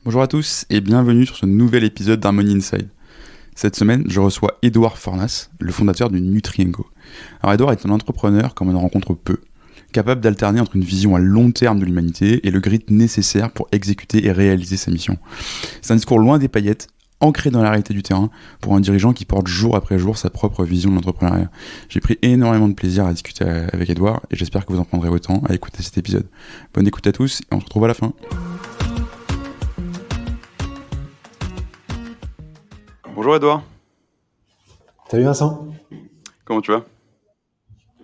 Bonjour à tous et bienvenue sur ce nouvel épisode d'Harmony Inside. Cette semaine, je reçois Edouard Fornas, le fondateur du Nutrien-Co. Alors Edouard est un entrepreneur comme on en rencontre peu, capable d'alterner entre une vision à long terme de l'humanité et le grit nécessaire pour exécuter et réaliser sa mission. C'est un discours loin des paillettes, ancré dans la réalité du terrain, pour un dirigeant qui porte jour après jour sa propre vision de l'entrepreneuriat. J'ai pris énormément de plaisir à discuter avec Edouard et j'espère que vous en prendrez autant à écouter cet épisode. Bonne écoute à tous et on se retrouve à la fin. Bonjour Edouard, Salut Vincent. comment tu vas ?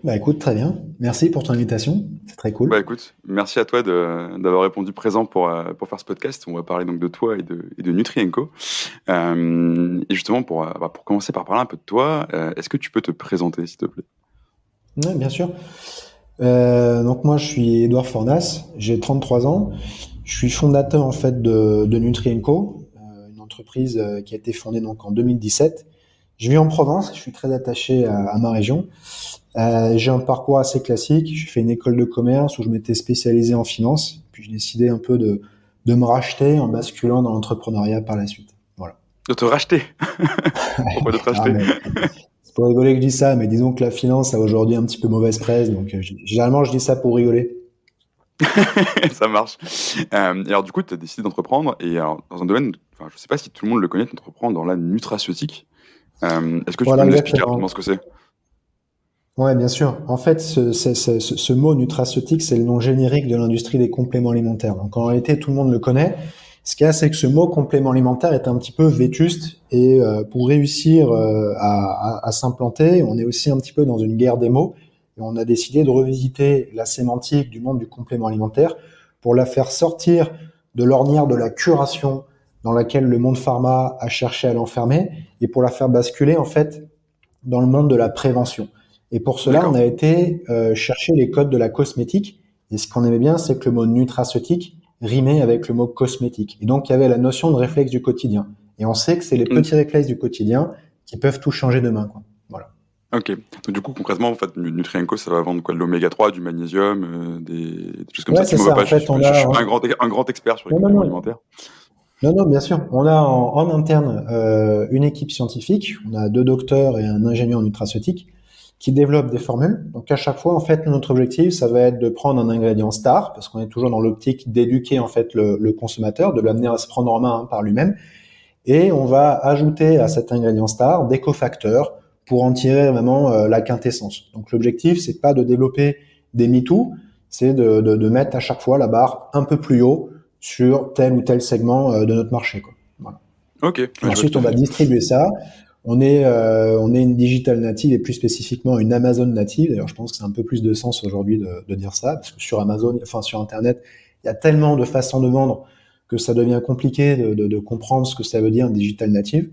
Bah écoute, très bien. Merci pour ton invitation. C'est très cool. Bah écoute, merci à toi d'avoir répondu présent pour faire ce podcast. On va parler donc de toi et de Nutrien-Co. Et justement, pour commencer par parler un peu de toi, est-ce que tu peux te présenter, s'il te plaît ? Ouais, bien sûr. Donc moi, je suis Edouard Fornas. J'ai 33 ans. Je suis fondateur en fait de Nutrien-Co, une entreprise qui a été fondée donc en 2017. Je vis en Provence. Je suis très attaché à ma région. J'ai un parcours assez classique. J'ai fait une école de commerce où je m'étais spécialisé en finance. Puis j'ai décidé un peu de me racheter en basculant dans l'entrepreneuriat par la suite. Voilà. De te racheter. Pourquoi de te Ah, racheter ? mais c'est pour rigoler que je dis ça, mais disons que la finance a aujourd'hui un petit peu mauvaise presse, donc généralement je dis ça pour rigoler. Ça marche. Et alors du coup, tu as décidé d'entreprendre, et alors, dans un domaine, enfin, je ne sais pas si tout le monde le connaît, tu entreprends dans la nutraceutique. Est-ce que tu peux Voilà, nous expliquer rapidement exactement. ce que c'est ? Ouais, bien sûr. En fait, ce mot nutraceutique, c'est le nom générique de l'industrie des compléments alimentaires. Donc en réalité, tout le monde le connaît. Ce qu'il y a, c'est que ce mot complément alimentaire est un petit peu vétuste et pour réussir à s'implanter, on est aussi un petit peu dans une guerre des mots et on a décidé de revisiter la sémantique du monde du complément alimentaire pour la faire sortir de l'ornière de la curation dans laquelle le monde pharma a cherché à l'enfermer et pour la faire basculer en fait dans le monde de la prévention. Et pour cela, on D'accord. a été chercher les codes de la cosmétique. Et ce qu'on aimait bien, c'est que le mot nutraceutique rimait avec le mot cosmétique. Et donc, il y avait la notion de réflexe du quotidien. Et on sait que c'est les Mm. petits réflexes du quotidien qui peuvent tout changer demain, quoi. Voilà. Ok. Donc du coup, concrètement, en fait, Nutrien-Co, ça va vendre quoi ? De l'oméga 3, du magnésium, des choses comme ça. Ouais, Tu c'est m'en veux ça. pas, En je fait, suis pas, on je a... suis pas un grand expert sur les Non, non, compléments non. alimentaires. Non, non, bien sûr. On a en interne une équipe scientifique. On a 2 docteurs et un ingénieur en nutraceutique qui développent des formules. Donc à chaque fois, en fait, notre objectif, ça va être de prendre un ingrédient star, parce qu'on est toujours dans l'optique d'éduquer en fait le consommateur, de l'amener à se prendre en main par lui-même, et on va ajouter à cet ingrédient star des cofacteurs pour en tirer vraiment la quintessence. Donc l'objectif, c'est pas de développer des MeToo, c'est de mettre à chaque fois la barre un peu plus haut sur tel ou tel segment de notre marché, quoi. Voilà. Ok, Et ouais, je vois ensuite, tout à on va fait. distribuer ça. On est une digital native et plus spécifiquement une Amazon native. D'ailleurs, je pense que c'est un peu plus de sens aujourd'hui de dire ça, parce que sur Amazon, enfin sur Internet, il y a tellement de façons de vendre que ça devient compliqué de comprendre ce que ça veut dire digital native.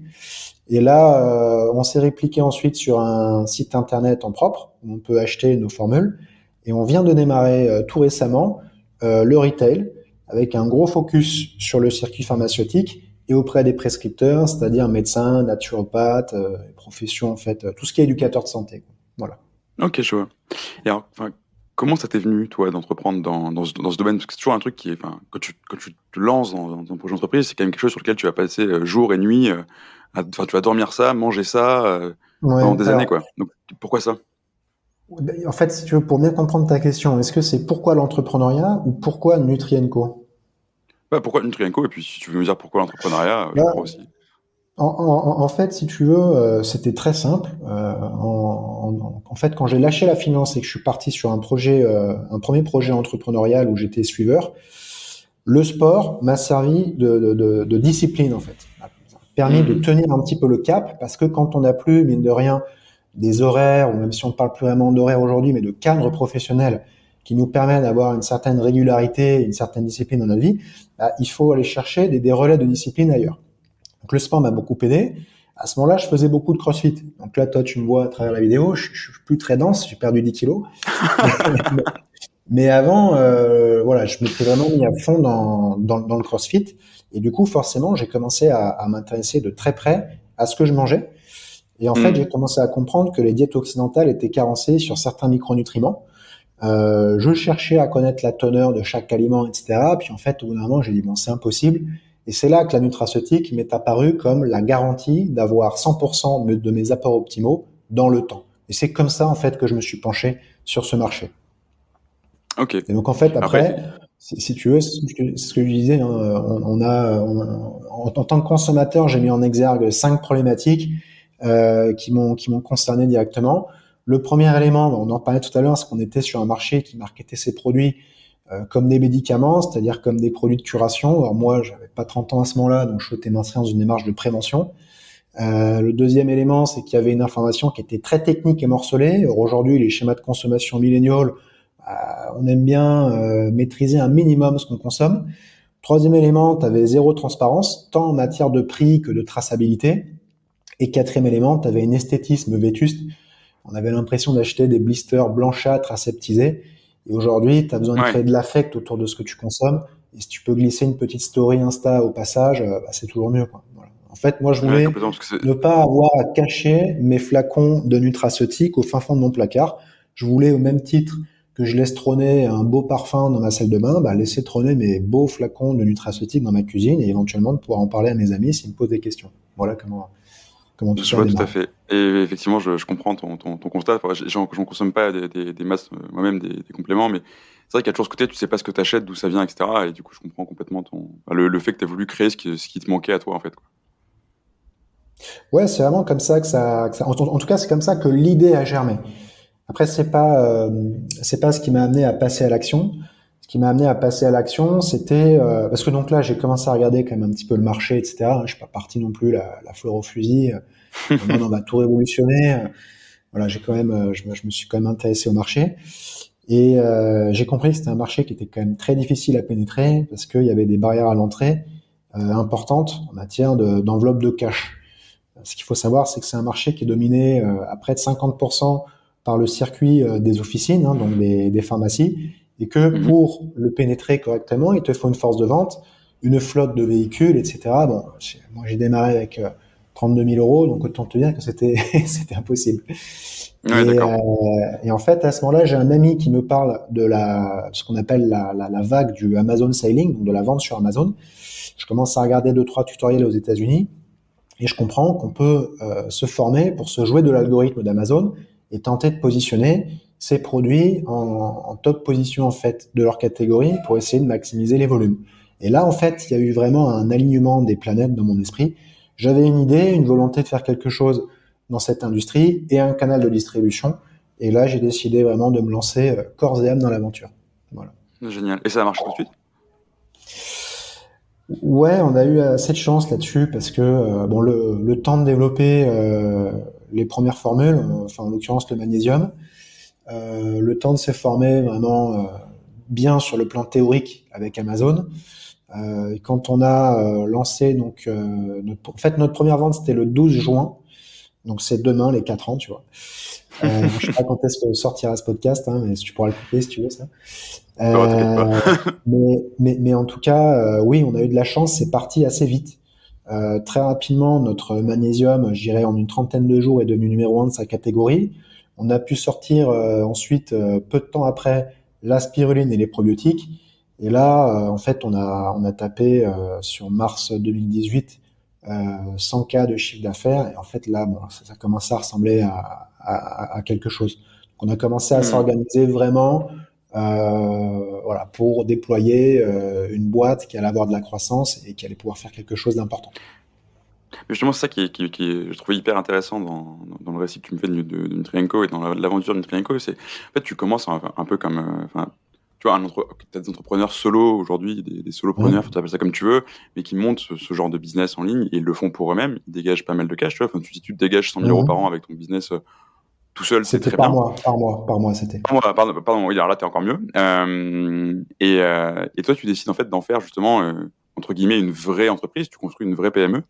Et là, on s'est répliqué ensuite sur un site Internet en propre où on peut acheter nos formules. Et on vient de démarrer tout récemment le retail avec un gros focus sur le circuit pharmaceutique et auprès des prescripteurs, c'est-à-dire médecins, naturopathes, professions en fait, tout ce qui est éducateur de santé. Voilà. Ok, je vois. Et alors, enfin, comment ça t'est venu, toi, d'entreprendre dans ce domaine ? Parce que c'est toujours un truc qui est, enfin, quand tu te lances dans un projet d'entreprise, c'est quand même quelque chose sur lequel tu vas passer jour et nuit. Enfin, tu vas dormir ça, manger ça pendant Ouais. des années, Alors, quoi. Donc, pourquoi ça ? en fait, si tu veux, pour bien comprendre ta question, est-ce que c'est pourquoi l'entrepreneuriat ou pourquoi Nutrien-Co? Bah, pourquoi Nutrien-Co ? Et puis, si tu veux me dire pourquoi l'entrepreneuriat, je prends Là, aussi. en fait, si tu veux, c'était très simple. En fait, quand j'ai lâché la finance et que je suis parti sur un premier projet entrepreneurial où j'étais suiveur, le sport m'a servi de discipline en fait, m'a permis de Mhm. tenir un petit peu le cap parce que quand on n'a plus, mine de rien, des horaires, ou même si on parle plus vraiment d'horaires aujourd'hui, mais de cadres professionnels qui nous permettent d'avoir une certaine régularité, une certaine discipline dans notre vie, bah, il faut aller chercher des relais de discipline ailleurs. Donc le sport m'a beaucoup aidé. À ce moment-là, je faisais beaucoup de crossfit. Donc là, toi, tu me vois à travers la vidéo, je suis plus très dense, j'ai perdu 10 kilos. Mais avant, voilà, je m'étais vraiment mis à fond dans le CrossFit. Et du coup, forcément, j'ai commencé à m'intéresser de très près à ce que je mangeais. Et en fait, j'ai Mhm. commencé à comprendre que les diètes occidentales étaient carencées sur certains micronutriments. Je cherchais à connaître la teneur de chaque aliment, etc. Puis en fait, au bout d'un moment, j'ai dit, bon, c'est impossible. Et c'est là que la nutraceutique m'est apparue comme la garantie d'avoir 100% de mes apports optimaux dans le temps. Et c'est comme ça, en fait, que je me suis penché sur ce marché. Ok. Et donc, en fait, Après, après, si tu veux, ce que je disais, hein, en tant que consommateur, j'ai mis en exergue 5 problématiques qui m'ont concerné directement. Le premier élément, on en parlait tout à l'heure, c'est qu'on était sur un marché qui marketait ses produits comme des médicaments, c'est-à-dire comme des produits de curation. Alors moi, j'avais pas 30 ans à ce moment-là, donc je souhaitais m'inscrire dans une démarche de prévention. Le deuxième élément, c'est qu'il y avait une information qui était très technique et morcelée. Alors aujourd'hui, les schémas de consommation milléniaux, on aime bien maîtriser un minimum ce qu'on consomme. Troisième élément, tu avais zéro transparence, tant en matière de prix que de traçabilité. Et quatrième élément, tu avais un esthétisme vétuste. On avait l'impression d'acheter des blisters blanchâtres aseptisés. Et aujourd'hui, tu as besoin de ouais, créer de l'affect autour de ce que tu consommes. Et si tu peux glisser une petite story Insta au passage, c'est toujours mieux, quoi. Voilà. En fait, moi, je ouais, voulais complètement, parce que ne pas avoir à cacher mes flacons de nutraceutique au fin fond de mon placard. Je voulais, au même titre que je laisse trôner un beau parfum dans ma salle de bain, laisser trôner mes beaux flacons de nutraceutique dans ma cuisine et éventuellement de pouvoir en parler à mes amis s'ils me posent des questions. Voilà comment tout je ça a vois tout à démarré. fait. Et effectivement, je comprends ton constat. Enfin, j'en consomme pas des masses, moi-même, des compléments, mais c'est vrai qu'il y a toujours ce côté, tu sais pas ce que tu achètes, d'où ça vient, etc. Et du coup, je comprends complètement le fait que tu as voulu créer ce qui te manquait à toi, en fait, quoi. Ouais, c'est vraiment comme ça en tout cas, c'est comme ça que l'idée a germé. Après, c'est pas ce qui m'a amené à passer à l'action. Ce qui m'a amené à passer à l'action, c'était parce que donc là, j'ai commencé à regarder quand même un petit peu le marché, etc. Je suis pas parti non plus la fleur au fusil. Le monde on va tout révolutionner. Voilà, j'ai quand même, je me suis quand même intéressé au marché et j'ai compris que c'était un marché qui était quand même très difficile à pénétrer parce qu'il y avait des barrières à l'entrée importantes en matière d'enveloppe de cash. Ce qu'il faut savoir, c'est que c'est un marché qui est dominé à près de 50% par le circuit des officines, hein, donc des pharmacies, et que Mhm. pour le pénétrer correctement, il te faut une force de vente, une flotte de véhicules, etc. Bon, moi j'ai démarré avec 32 000 euros, donc autant te dire que c'était c'était impossible. Ouais, d'accord. Et en fait, à ce moment-là, j'ai un ami qui me parle de ce qu'on appelle la vague du Amazon Selling, donc de la vente sur Amazon. Je commence à regarder 2-3 tutoriels aux États-Unis. Et je comprends qu'on peut se former pour se jouer de l'algorithme d'Amazon et tenter de positionner ces produits en top position en fait de leur catégorie pour essayer de maximiser les volumes. Et là, en fait, il y a eu vraiment un alignement des planètes dans mon esprit. J'avais une idée, une volonté de faire quelque chose dans cette industrie et un canal de distribution. Et là, j'ai décidé vraiment de me lancer corps et âme dans l'aventure. Voilà. Génial. Et ça a marché tout de suite? Ouais, on a eu assez de chance là-dessus parce que bon, le temps de développer les premières formules, enfin en l'occurrence le magnésium, le temps de se former vraiment bien sur le plan théorique avec Amazon. Et quand on a lancé donc en fait notre première vente c'était le 12 juin, donc c'est demain les 4 ans, tu vois. Je sais pas quand est-ce que sortira ce podcast, hein, mais tu pourras le couper si tu veux ça. Non, t'inquiète pas. Euh, mais en tout cas, oui, on a eu de la chance, c'est parti assez vite. Très rapidement, notre magnésium, je dirais en une trentaine de jours, est devenu numéro un de sa catégorie. On a pu sortir ensuite, peu de temps après, la spiruline et les probiotiques. Et là, en fait, on a tapé sur mars 2018 100 cas de chiffre d'affaires. Et en fait, là, bon, ça commençait à ressembler à quelque chose. Donc, on a commencé à Hmm. s'organiser vraiment voilà, pour déployer une boîte qui allait avoir de la croissance et qui allait pouvoir faire quelque chose d'important. Mais justement, c'est ça je trouvais hyper intéressant dans le récit que tu me fais de Nutrienco et dans l'aventure de Nutrienco. C'est, en fait, tu commences un peu comme, enfin, tu vois, t'as des entrepreneurs solo aujourd'hui, des solopreneurs, Mmh. faut t'appeler ça comme tu veux, mais qui montent ce genre de business en ligne et ils le font pour eux-mêmes. Ils dégagent pas mal de cash, tu vois. Enfin, si tu te dégages 100 000 euros par an Mmh. avec ton business tout seul, c'est C'était très bien. par mois, c'était. Pardon, oui, alors là, t'es encore mieux. Et toi, tu décides en fait d'en faire justement, entre guillemets, une vraie entreprise. Tu construis une vraie PME.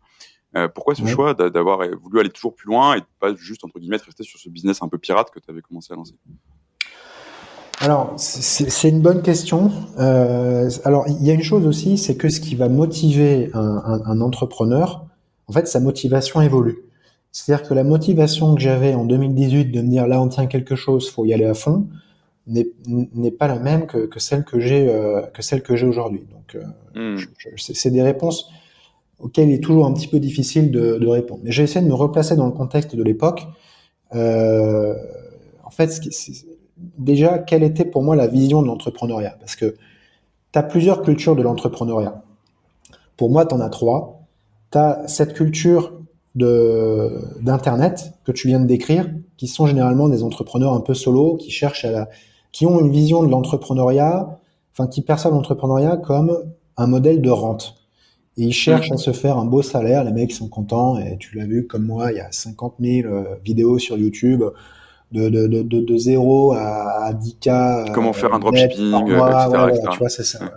Pourquoi ce Ouais. choix d'avoir voulu aller toujours plus loin et de pas juste, entre guillemets, rester sur ce business un peu pirate que tu avais commencé à lancer? Alors, c'est une bonne question. Alors, il y a une chose aussi, c'est que ce qui va motiver un entrepreneur, en fait, sa motivation évolue. C'est-à-dire que la motivation que j'avais en 2018 de me dire là, on tient quelque chose, faut y aller à fond, n'est pas la même que celle que j'ai aujourd'hui. Donc, Hmm. c'est des réponses. auquel il est toujours un petit peu difficile de répondre. Mais j'ai essayé de me replacer dans le contexte de l'époque. Euh, En fait, déjà, quelle était pour moi la vision de l'entrepreneuriat? Parce que tu as plusieurs cultures de l'entrepreneuriat. Pour moi, tu en as trois. Tu as cette culture d'Internet que tu viens de décrire, qui sont généralement des entrepreneurs un peu solo, qui ont une vision de l'entrepreneuriat, enfin, qui perçoivent l'entrepreneuriat comme un modèle de rente. Et ils cherchent à se faire un beau salaire, les mecs sont contents, et tu l'as vu comme moi, il y a 50 000 vidéos sur YouTube, de 0 à 10K Comment faire un net par dropshipping, mois. etc., Ouais, voilà, tu etc. vois, c'est ça. Ouais.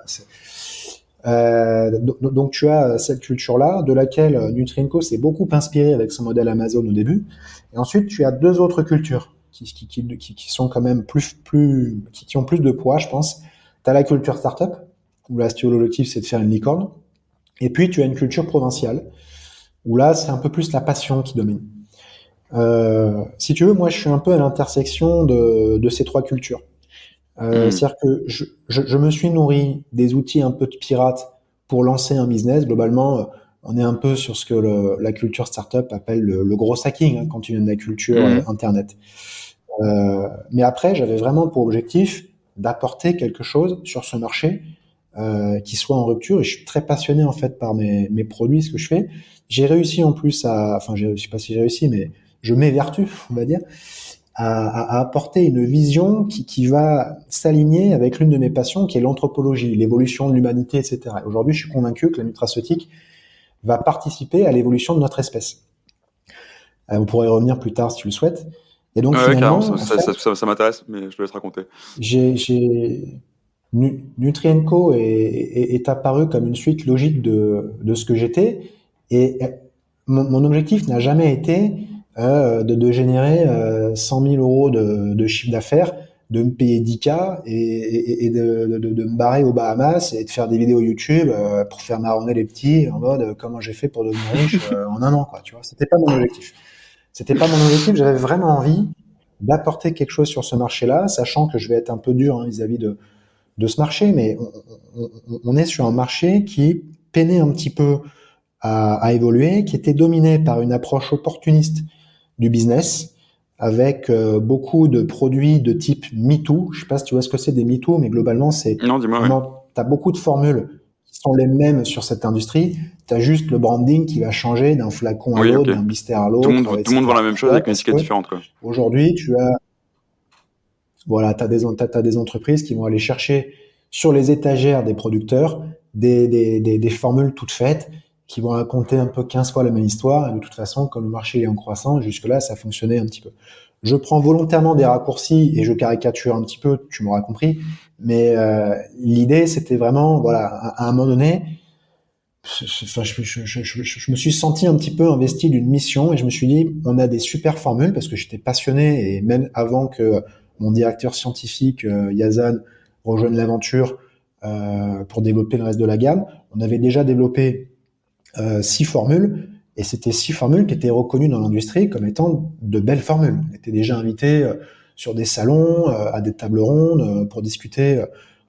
Voilà, donc tu as cette culture-là, de laquelle Nutrienco s'est beaucoup inspiré avec son modèle Amazon au début. Et ensuite, tu as deux autres cultures qui sont quand même qui ont plus de poids, je pense. Tu as la culture startup, où là, si tu veux, l'objectif, c'est de faire une licorne. Et puis, tu as une culture provinciale, où là, c'est un peu plus la passion qui domine. Si tu veux, moi, je suis un peu à l'intersection de ces trois cultures. C'est-à-dire que je me suis nourri des outils un peu de pirate pour lancer un business. Globalement, on est un peu sur ce que la culture startup appelle le gros hacking, hein, quand tu viens de la culture Internet. Mais après, j'avais vraiment pour objectif d'apporter quelque chose sur ce marché qui soit en rupture. Et je suis très passionné en fait par mes produits, ce que je fais. J'ai réussi en plus enfin, je sais pas si j'ai réussi, mais je m'évertue, on va dire, à apporter une vision qui va s'aligner avec l'une de mes passions, qui est l'anthropologie, l'évolution de l'humanité, etc. Aujourd'hui, je suis convaincu que la nutraceutique va participer à l'évolution de notre espèce. On pourrait y revenir plus tard si tu le souhaites. Et donc Ouais, carrément, finalement, en fait, ça m'intéresse, mais je te laisse raconter. Nutrienco est apparu comme une suite logique de ce que j'étais. Et mon objectif n'a jamais été de générer 100 000 euros de chiffre d'affaires, de me payer 10K et de me barrer aux Bahamas et de faire des vidéos YouTube pour faire marronner les petits en mode comment j'ai fait pour devenir riche en un an, quoi. Tu vois, c'était pas mon objectif. C'était pas mon objectif. J'avais vraiment envie d'apporter quelque chose sur ce marché-là, sachant que je vais être un peu dur, hein, vis-à-vis de ce marché, mais on est sur un marché qui peinait un petit peu à évoluer, qui était dominé par une approche opportuniste du business, avec beaucoup de produits de type MeToo. Je sais pas si tu vois ce que c'est des MeToo, mais globalement, c'est Non, dis-moi, oui. vraiment, tu as beaucoup de formules qui sont les mêmes sur cette industrie. Tu as juste le branding qui va changer d'un flacon à Oui, ok. l'autre, d'un blister à Tout le l'autre, monde, tout le monde vend etc. la même chose Pourquoi? avec une Parce étiquette que différente, quoi. aujourd'hui, voilà, t'as des entreprises qui vont aller chercher sur les étagères des producteurs des formules toutes faites qui vont raconter un peu 15 fois la même histoire. Et de toute façon, comme le marché est en croissance, jusque-là, ça fonctionnait un petit peu. Je prends volontairement des raccourcis et je caricature un petit peu, tu m'auras compris. Mais l'idée, c'était vraiment, voilà, à un moment donné, enfin, je me suis senti un petit peu investi d'une mission et je me suis dit, on a des super formules parce que j'étais passionné et même avant que mon directeur scientifique, Yazan, rejoigne l'aventure pour développer le reste de la gamme, on avait déjà développé 6 formules et c'était 6 formules qui étaient reconnues dans l'industrie comme étant de belles formules. On était déjà invité sur des salons, à des tables rondes pour discuter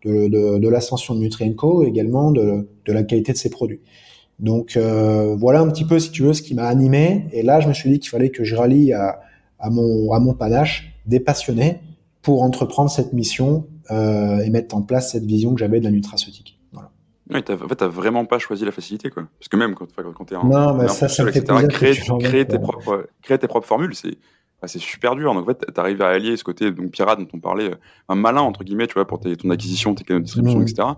de l'ascension de Nutrienco et également de la qualité de ses produits. Donc voilà un petit peu, si tu veux, ce qui m'a animé. Et là, je me suis dit qu'il fallait que je rallie à mon panache des passionnés pour entreprendre cette mission et mettre en place cette vision que j'avais de la nutraceutique. Voilà. Ouais, en fait, t'as vraiment pas choisi la facilité, quoi. Parce que même quand t'es Non, mais un peu ça seul, me fait etc., plaisir que tu l'en mettes. créer tes propres formules, c'est super dur. Donc, en fait, t'arrives à allier ce côté donc, pirate dont on parlait, un malin, entre guillemets, tu vois, pour ton acquisition, tes canaux de distribution, etc.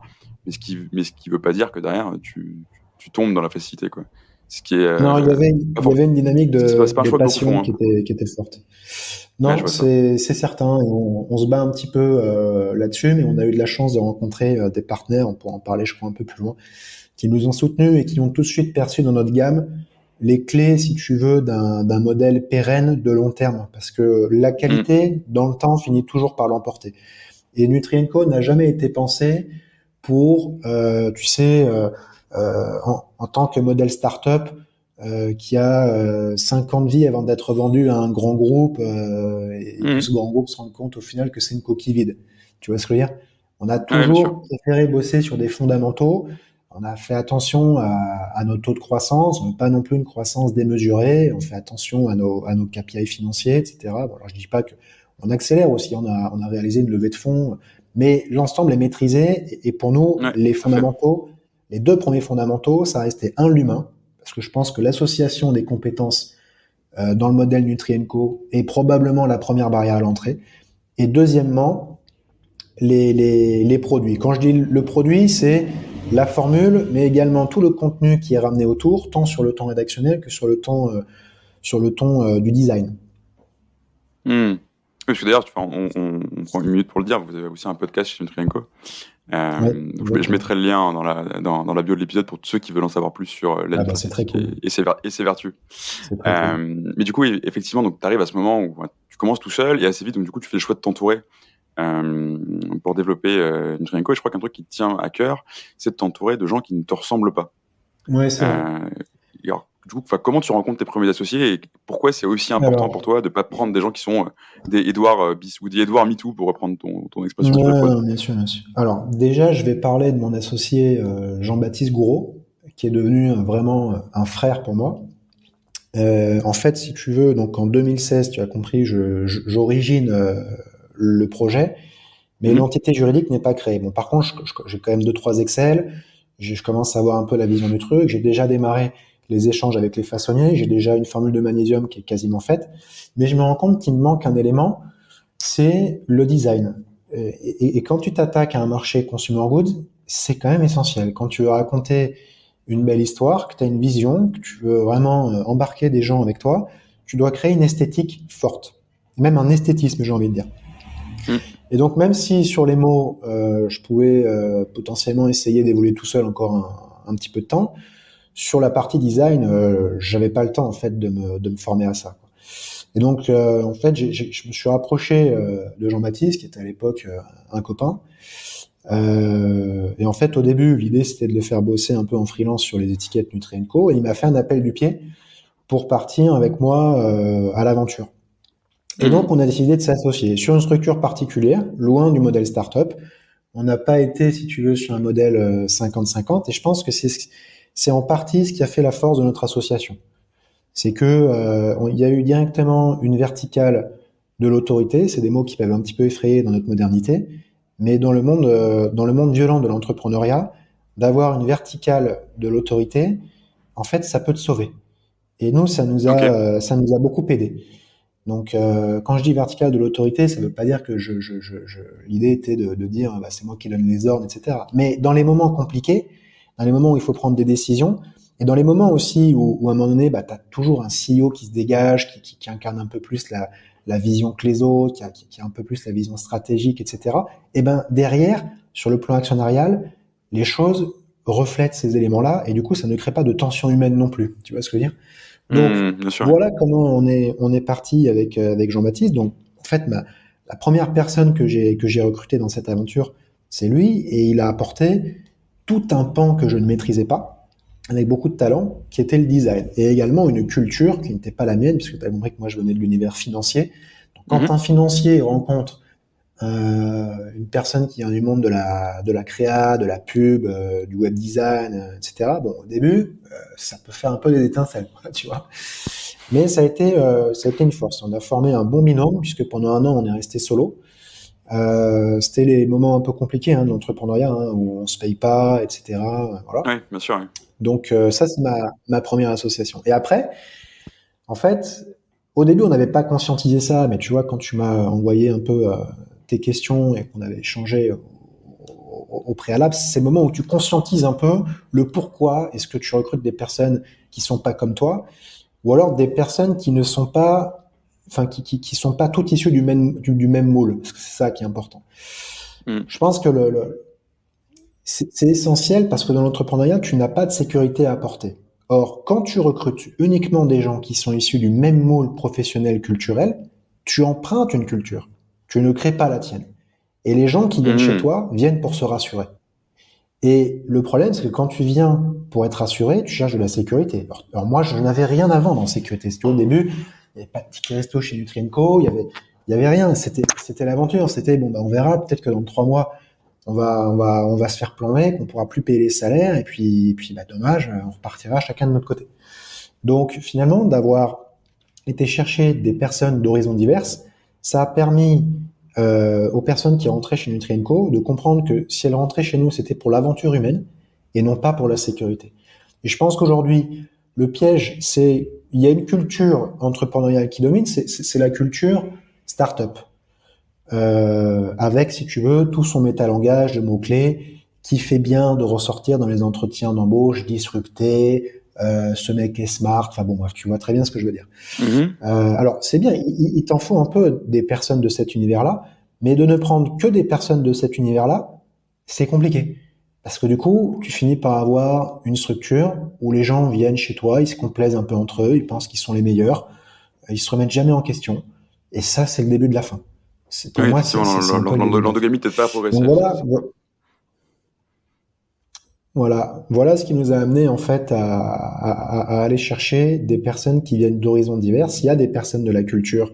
Mais ce qui veut pas dire que derrière, tu tombes dans la facilité, quoi. Ce qui est, Non, pas il y fort. avait une dynamique C'est pas un de choix que beaucoup passion font, hein. qui était forte. Ouais, je Non, vois ça. c'est certain. Et on se bat un petit peu là-dessus, mais on a eu de la chance de rencontrer des partenaires, on pourra en parler, je crois, un peu plus loin, qui nous ont soutenus et qui ont tout de suite perçu dans notre gamme les clés, si tu veux, d'un modèle pérenne de long terme. Parce que la Mm. qualité, dans le temps, finit toujours par l'emporter. Et Nutrienco n'a jamais été pensé pour, tu sais, en tant que modèle startup qui a 5 ans de vie avant d'être vendu à un grand groupe et que Mm. ce grand groupe se rende compte au final que c'est une coquille vide. Tu vois ce que je veux dire? On a Ouais, bien sûr. toujours préféré bosser sur des fondamentaux on a fait attention à nos taux de croissance, on n'a pas non plus une croissance démesurée, on fait attention à nos KPI financiers, etc. Bon, alors je dis pas que on accélère aussi, on a réalisé une levée de fonds, mais l'ensemble est maîtrisé. Et pour nous, Ouais, les tout à fait. fondamentaux, les deux premiers fondamentaux, ça restait l'humain, parce que je pense que l'association des compétences dans le modèle Nutrienco est probablement la première barrière à l'entrée. Et deuxièmement, les produits. Quand je dis le produit, c'est la formule, mais également tout le contenu qui est ramené autour, tant sur le temps rédactionnel que sur le ton du design. Oui, parce que d'ailleurs, on prend une minute pour le dire, vous avez aussi un podcast chez Nutrienco. Ouais, Donc je mettrai le lien dans la bio de l'épisode pour tous ceux qui veulent en savoir plus sur la c'est très nutraceutique cool. et ses vertus. C'est très cool. Mais du coup, effectivement, donc tu arrives à ce moment où tu commences tout seul et assez vite, donc du coup, tu fais le choix de t'entourer pour développer Nutrienco. Et je crois qu'un truc qui te tient à cœur, c'est de t'entourer de gens qui ne te ressemblent pas. Ouais, c'est vrai. Alors, du coup, comment tu rencontres tes premiers associés et pourquoi c'est aussi important pour toi de ne pas prendre des gens qui sont des Edouard bis ou des Edouard MeToo, pour reprendre ton expression sur le pod. Non, bien sûr, bien sûr. Alors, déjà, je vais parler de mon associé Jean-Baptiste Gouraud, qui est devenu vraiment un frère pour moi. En fait, si tu veux, donc en 2016, tu as compris, j'origine le projet, mais l'entité juridique n'est pas créée. Bon, par contre, j'ai quand même 2-3 Excel, je commence à avoir un peu la vision du truc, j'ai déjà démarré les échanges avec les façonniers, j'ai déjà une formule de magnésium qui est quasiment faite, mais je me rends compte qu'il me manque un élément, c'est le design. Et quand tu t'attaques à un marché consumer goods, c'est quand même essentiel. Quand tu veux raconter une belle histoire, que tu as une vision, que tu veux vraiment embarquer des gens avec toi, tu dois créer une esthétique forte. Même un esthétisme, j'ai envie de dire. Et donc, même si sur les mots, je pouvais potentiellement essayer d'évoluer tout seul encore un petit peu de temps, sur la partie design, j'avais pas le temps en fait de me former à ça, quoi. Et donc, en fait, je me suis rapproché de Jean-Baptiste, qui était à l'époque un copain. Et en fait, au début, l'idée, c'était de le faire bosser un peu en freelance sur les étiquettes Nutrienco. Et il m'a fait un appel du pied pour partir avec moi à l'aventure. Et donc, on a décidé de s'associer sur une structure particulière, loin du modèle startup. On n'a pas été, si tu veux, sur un modèle 50-50. Et je pense que c'est en partie ce qui a fait la force de notre association. C'est que il y a eu directement une verticale de l'autorité. C'est des mots qui peuvent un petit peu effrayer dans notre modernité, mais dans le monde violent de l'entrepreneuriat, d'avoir une verticale de l'autorité, en fait, ça peut te sauver. Et nous, ça nous a beaucoup aidé. Donc, quand je dis verticale de l'autorité, ça ne veut pas dire que l'idée était de dire, bah, c'est moi qui donne les ordres, etc. Mais dans les moments compliqués, dans les moments où il faut prendre des décisions, et dans les moments aussi où à un moment donné, bah, tu as toujours un CEO qui se dégage, qui incarne un peu plus la vision que les autres, qui a un peu plus la vision stratégique, etc. Et ben derrière, sur le plan actionnarial, les choses reflètent ces éléments-là, et du coup, ça ne crée pas de tension humaine non plus. Tu vois ce que je veux dire? Donc, Bien sûr. voilà comment on est parti avec Jean-Baptiste. Donc, en fait, la première personne que j'ai recrutée dans cette aventure, c'est lui, et il a apporté tout un pan que je ne maîtrisais pas, avec beaucoup de talent, qui était le design. Et également une culture qui n'était pas la mienne, puisque tu as compris que moi, je venais de l'univers financier. Donc, quand un financier rencontre une personne qui vient du monde de la créa, de la pub, du web design, etc. Bon, au début, ça peut faire un peu des étincelles, quoi, tu vois. Mais ça a été une force. On a formé un bon binôme, puisque pendant un an, on est resté solo. C'était les moments un peu compliqués de l'entrepreneuriat, où on se paye pas, etc. Voilà. Oui, bien sûr. Oui. Donc ça, c'est ma première association. Et après, en fait, au début, on n'avait pas conscientisé ça, mais tu vois, quand tu m'as envoyé un peu tes questions et qu'on avait échangé au préalable, c'est le moment où tu conscientises un peu le pourquoi est-ce que tu recrutes des personnes qui sont pas comme toi, ou alors des personnes qui ne sont pas, enfin qui sont pas toutes issues du même moule, parce que c'est ça qui est important. Je pense que c'est essentiel parce que dans l'entrepreneuriat, tu n'as pas de sécurité à apporter. Or, quand tu recrutes uniquement des gens qui sont issus du même moule professionnel culturel, tu empruntes une culture. Tu ne crées pas la tienne. Et les gens qui viennent chez toi viennent pour se rassurer. Et le problème, c'est que quand tu viens pour être rassuré, tu cherches de la sécurité. Alors moi, je n'avais rien à vendre en sécurité. C'était au début, il n'y avait pas de ticket resto chez Nutrienco, il y avait rien. C'était l'aventure. C'était bon, bah, on verra. Peut-être que dans 3 mois, on va se faire plomber, qu'on pourra plus payer les salaires, et puis dommage, on repartira chacun de notre côté. Donc finalement, d'avoir été chercher des personnes d'horizons diverses, ça a permis aux personnes qui rentraient chez Nutrienco de comprendre que si elles rentraient chez nous, c'était pour l'aventure humaine et non pas pour la sécurité. Et je pense qu'aujourd'hui, le piège, c'est il y a une culture entrepreneuriale qui domine, c'est la culture start-up. Avec, si tu veux, tout son métalangage de mots-clés qui fait bien de ressortir dans les entretiens d'embauche, disrupter, ce mec est smart, enfin bon bref, tu vois très bien ce que je veux dire. Alors c'est bien, il t'en faut un peu des personnes de cet univers-là, mais de ne prendre que des personnes de cet univers-là, c'est compliqué. Parce que du coup, tu finis par avoir une structure où les gens viennent chez toi, ils se complaisent un peu entre eux, ils pensent qu'ils sont les meilleurs, ils se remettent jamais en question, et ça c'est le début de la fin. Pour Oui, moi, effectivement, c'est un peu le début de la fin. l'endogamie peut-être pas à Donc progresser. voilà ce qui nous a amené en fait à aller chercher des personnes qui viennent d'horizons divers. Il y a des personnes de la culture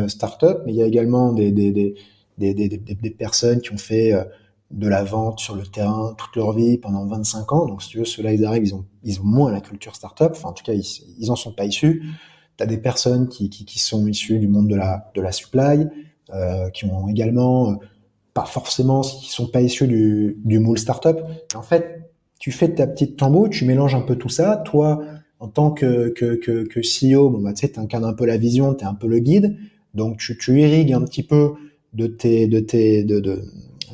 start-up, mais il y a également des personnes qui ont fait de la vente sur le terrain toute leur vie pendant 25 ans. Donc si tu veux, ceux-là, ils arrivent, ils ont moins la culture start-up. Enfin, en tout cas, ils en sont pas issus. Tu as des personnes qui sont issues du monde de la supply, qui ont également pas forcément, qui sont pas issus du moule startup. En fait, tu fais ta petite tambour, tu mélanges un peu tout ça. Toi, en tant que CEO, bon, bah, tu sais, t'incarnes un peu la vision, t'es un peu le guide. Donc, tu irrigues un petit peu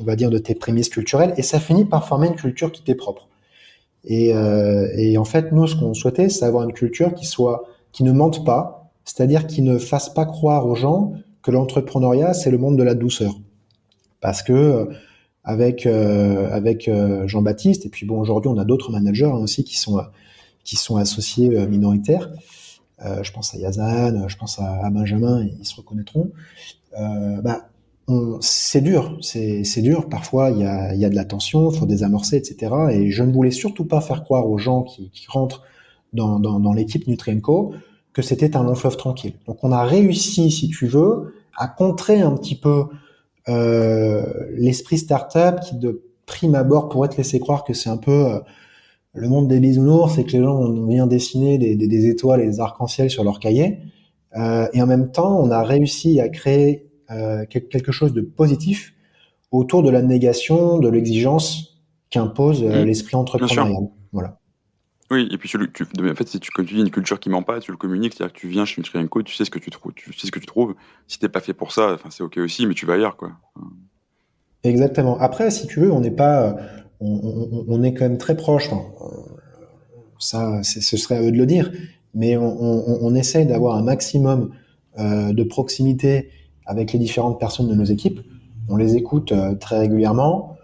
on va dire, de tes prémices culturelles, et ça finit par former une culture qui t'est propre. Et en fait, nous, ce qu'on souhaitait, c'est avoir une culture qui ne mente pas, c'est-à-dire qui ne fasse pas croire aux gens que l'entrepreneuriat, c'est le monde de la douceur. Parce que avec Jean-Baptiste, et puis bon, aujourd'hui on a d'autres managers aussi qui sont associés minoritaires. Je pense à Yazan, je pense à Benjamin, ils se reconnaîtront. Bah, c'est dur, c'est dur. Parfois il y a de la tension, il faut désamorcer, etc. Et je ne voulais surtout pas faire croire aux gens qui rentrent dans l'équipe Nutrienco que c'était un long fleuve tranquille. Donc on a réussi, si tu veux, à contrer un petit peu l'esprit startup qui de prime abord pourrait te laisser croire que c'est un peu le monde des bisounours, c'est que les gens on vient dessiner des étoiles et des arcs-en-ciel sur leur cahier, et en même temps on a réussi à créer quelque chose de positif autour de la négation de l'exigence qu'impose l'esprit Bien sûr. entrepreneurial. Voilà. Oui, et puis en fait, si comme tu dis, une culture qui ment pas, tu le communiques, c'est-à-dire que tu viens chez Nutrienco, tu sais ce que tu trouves, tu sais ce que tu trouves. Si t'es pas fait pour ça, enfin, c'est ok aussi, mais tu vas ailleurs, quoi. Exactement. Après, si tu veux, on n'est pas, on est quand même très proche. Enfin, ça, ce serait à eux de le dire, mais on essaye d'avoir un maximum de proximité avec les différentes personnes de nos équipes. On les écoute très régulièrement.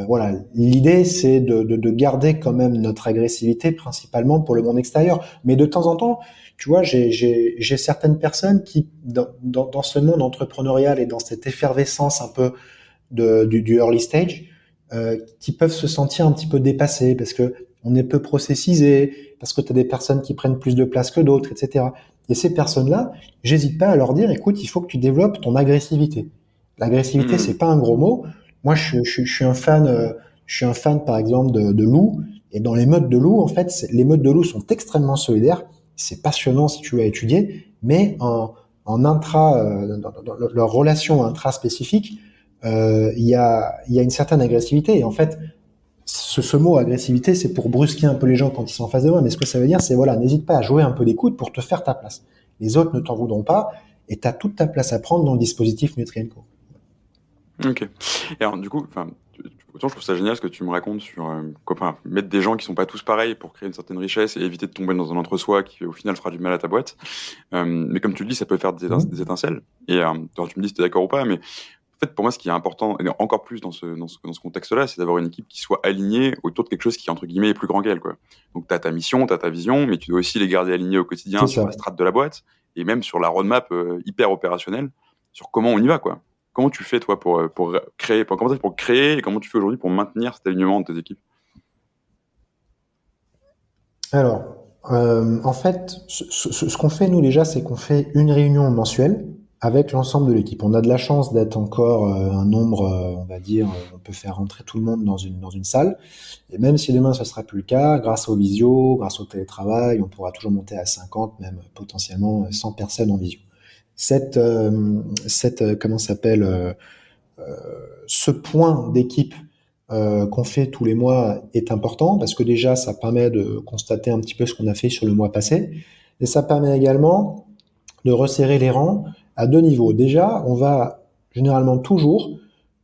Voilà, l'idée c'est de garder quand même notre agressivité principalement pour le monde extérieur. Mais de temps en temps, tu vois, j'ai certaines personnes qui, dans ce monde entrepreneurial et dans cette effervescence un peu du early stage, qui peuvent se sentir un petit peu dépassés parce que on est peu processisé, parce que tu as des personnes qui prennent plus de place que d'autres, etc. Et ces personnes-là, j'hésite pas à leur dire, écoute, il faut que tu développes ton agressivité. L'agressivité, c'est pas un gros mot. Moi, je suis un fan, par exemple, de loup. Et dans les meutes de loup, en fait, les meutes de loup sont extrêmement solidaires. C'est passionnant si tu as étudié, mais en intra, dans leur relation intra-spécifique, il y a une certaine agressivité. Et en fait, ce mot agressivité, c'est pour brusquer un peu les gens quand ils sont en face de moi. Mais ce que ça veut dire, c'est voilà, n'hésite pas à jouer un peu d'écoute pour te faire ta place. Les autres ne t'en voudront pas et tu as toute ta place à prendre dans le dispositif Nutrienco. Ok. Et alors, du coup, enfin, autant je trouve ça génial ce que tu me racontes sur mettre des gens qui sont pas tous pareils pour créer une certaine richesse et éviter de tomber dans un entre-soi qui, au final, fera du mal à ta boîte. Mais comme tu le dis, ça peut faire des étincelles. Et alors, tu me dis si tu es d'accord ou pas, mais en fait, pour moi, ce qui est important, et encore plus dans ce contexte-là, c'est d'avoir une équipe qui soit alignée autour de quelque chose qui, entre guillemets, est plus grand qu'elle, quoi. Donc, tu as ta mission, tu as ta vision, mais tu dois aussi les garder alignés au quotidien sur la strate de la boîte et même sur la roadmap hyper opérationnelle, sur comment on y va, quoi. Comment tu fais, toi, pour créer, pour créer, et comment tu fais aujourd'hui pour maintenir cet alignement de tes équipes? Alors, en fait, ce qu'on fait, nous, déjà, c'est qu'on fait une réunion mensuelle avec l'ensemble de l'équipe. On a de la chance d'être encore un nombre, on va va dire, on peut faire rentrer tout le monde dans une salle. Et même si demain, ce sera plus le cas, grâce au visio, grâce au télétravail, on pourra toujours monter à 50, même potentiellement 100 personnes en visio. Comment ça s'appelle, ce point d'équipe qu'on fait tous les mois est important parce que déjà, ça permet de constater un petit peu ce qu'on a fait sur le mois passé. Et ça permet également de resserrer les rangs à deux niveaux. Déjà, on va généralement toujours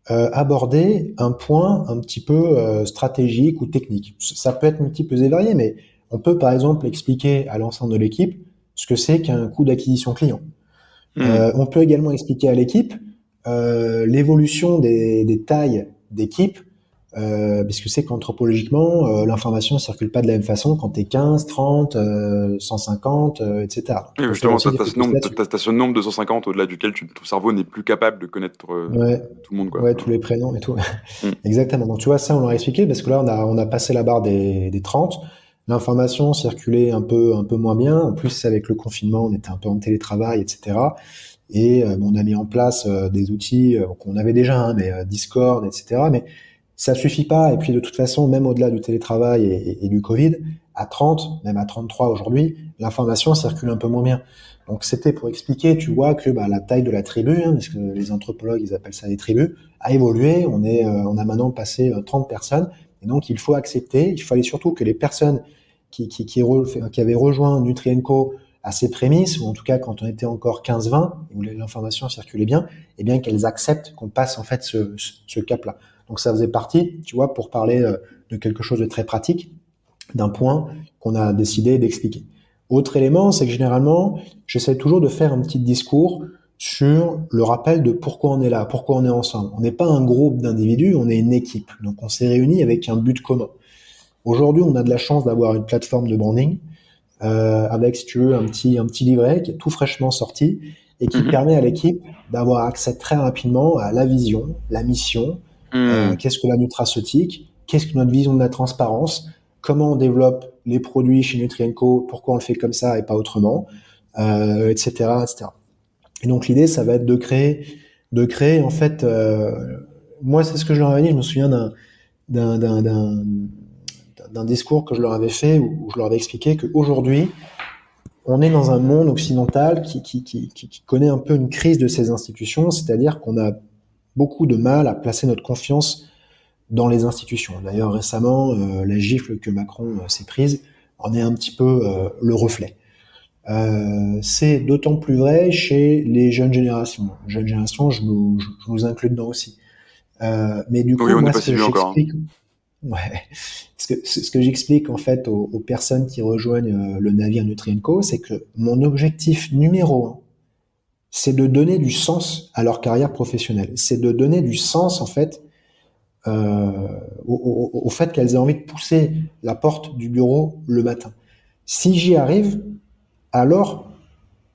aborder un point un petit peu stratégique ou technique. Ça peut être multiples et varié, mais on peut par exemple expliquer à l'ensemble de l'équipe ce que c'est qu'un coût d'acquisition client. On peut également expliquer à l'équipe l'évolution des tailles d'équipe, puisque c'est qu'anthropologiquement, l'information ne circule pas de la même façon quand tu es 15, 30, 150, etc. Donc, Oui, on peut faire justement, aussi t'as des t'as ce focus nombre, là-dessus. t'as ce nombre de 150 au-delà duquel ton cerveau n'est plus capable de connaître Ouais, tout le monde, quoi. ouais, tous les prénoms et tout. Mm. Exactement. Donc, tu vois, ça, on leur a expliqué parce que là, on a passé la barre des 30. L'information circulait un peu moins bien. En plus, avec le confinement, on était un peu en télétravail, etc. Et bon, on a mis en place des outils qu'on avait déjà, hein, mais Discord, etc. Mais ça suffit pas. Et puis, de toute façon, même au-delà du télétravail et du Covid, à 30, même à 33 aujourd'hui, l'information circule un peu moins bien. Donc, c'était pour expliquer, tu vois, que bah, la taille de la tribu, hein, parce que les anthropologues, ils appellent ça des tribus, a évolué. On a maintenant passé 30 personnes. Et donc, il faut accepter, il fallait surtout que les personnes qui avaient rejoint Nutrienco à ses prémices, ou en tout cas quand on était encore 15-20, où l'information circulait bien, eh bien qu'elles acceptent qu'on passe en fait ce cap-là. Donc ça faisait partie, tu vois, pour parler de quelque chose de très pratique, d'un point qu'on a décidé d'expliquer. Autre élément, c'est que généralement, j'essaie toujours de faire un petit discours sur le rappel de pourquoi on est là, pourquoi on est ensemble. On n'est pas un groupe d'individus, on est une équipe. Donc on s'est réunis avec un but commun. Aujourd'hui, on a de la chance d'avoir une plateforme de branding avec, si tu veux, un petit livret qui est tout fraîchement sorti et qui Mhm. permet à l'équipe d'avoir accès très rapidement à la vision, la mission, Mhm. qu'est-ce que la nutraceutique, qu'est-ce que notre vision de la transparence, comment on développe les produits chez Nutrienco, pourquoi on le fait comme ça et pas autrement, etc., etc. Et donc l'idée, ça va être de créer en fait, moi c'est ce que je leur avais dit, je me souviens d'un, d'un, d'un, d'un discours que je leur avais fait où je leur avais expliqué qu'aujourd'hui, on est dans un monde occidental qui connaît un peu une crise de ces institutions, c'est-à-dire qu'on a beaucoup de mal à placer notre confiance dans les institutions. D'ailleurs, récemment, la gifle que Macron s'est prise en est un petit peu le reflet. C'est d'autant plus vrai chez les jeunes générations. Jeunes générations, je nous inclus dedans aussi. Mais du Oui, coup, on n'est moi, pas ce si que vieux encore, hein. j'explique, ouais, ce que j'explique en fait aux personnes qui rejoignent le navire Nutrienco, c'est que mon objectif numéro un, c'est de donner du sens à leur carrière professionnelle. C'est de donner du sens en fait euh, au fait qu'elles aient envie de pousser la porte du bureau le matin. Si j'y arrive, alors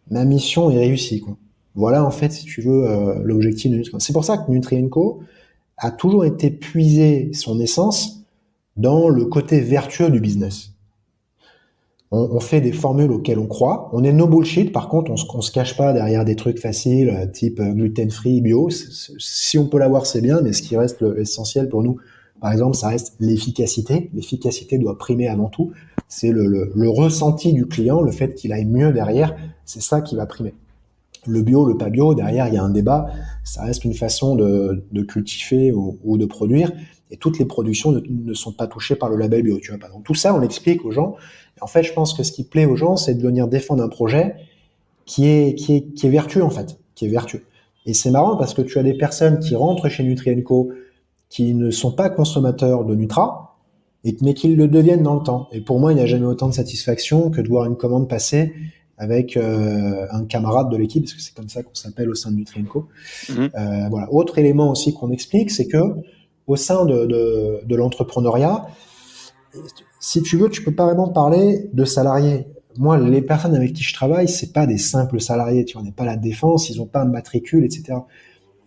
ma mission est réussie, quoi. Voilà en fait, si tu veux, l'objectif de Nutrienco. C'est pour ça que Nutrienco a toujours été puisé son essence dans le côté vertueux du business. On fait des formules auxquelles on croit. On est no bullshit. Par contre, on se cache pas derrière des trucs faciles, type gluten-free, bio. Si on peut l'avoir, c'est bien, mais ce qui reste essentiel pour nous, par exemple, ça reste l'efficacité. L'efficacité doit primer avant tout. C'est le ressenti du client, le fait qu'il aille mieux derrière. C'est ça qui va primer. Le bio, le pas bio, derrière, il y a un débat. Ça reste une façon de cultiver ou de produire. Et toutes les productions ne sont pas touchées par le label bio. Tu vois, donc tout ça, on l'explique aux gens. Et en fait, je pense que ce qui plaît aux gens, c'est de venir défendre un projet qui est vertueux, en fait, qui est vertueux. Et c'est marrant parce que tu as des personnes qui rentrent chez Nutrienco qui ne sont pas consommateurs de Nutra, mais qui le deviennent dans le temps. Et pour moi, il n'y a jamais autant de satisfaction que de voir une commande passer avec un camarade de l'équipe, parce que c'est comme ça qu'on s'appelle au sein de Nutrienco. Mhm. Voilà. Autre élément aussi qu'on explique, c'est que au sein de l'entrepreneuriat, si tu veux, tu peux pas vraiment parler de salariés. Moi, les personnes avec qui je travaille, c'est pas des simples salariés. Tu vois, on n'est pas à la défense, ils ont pas un matricule, etc.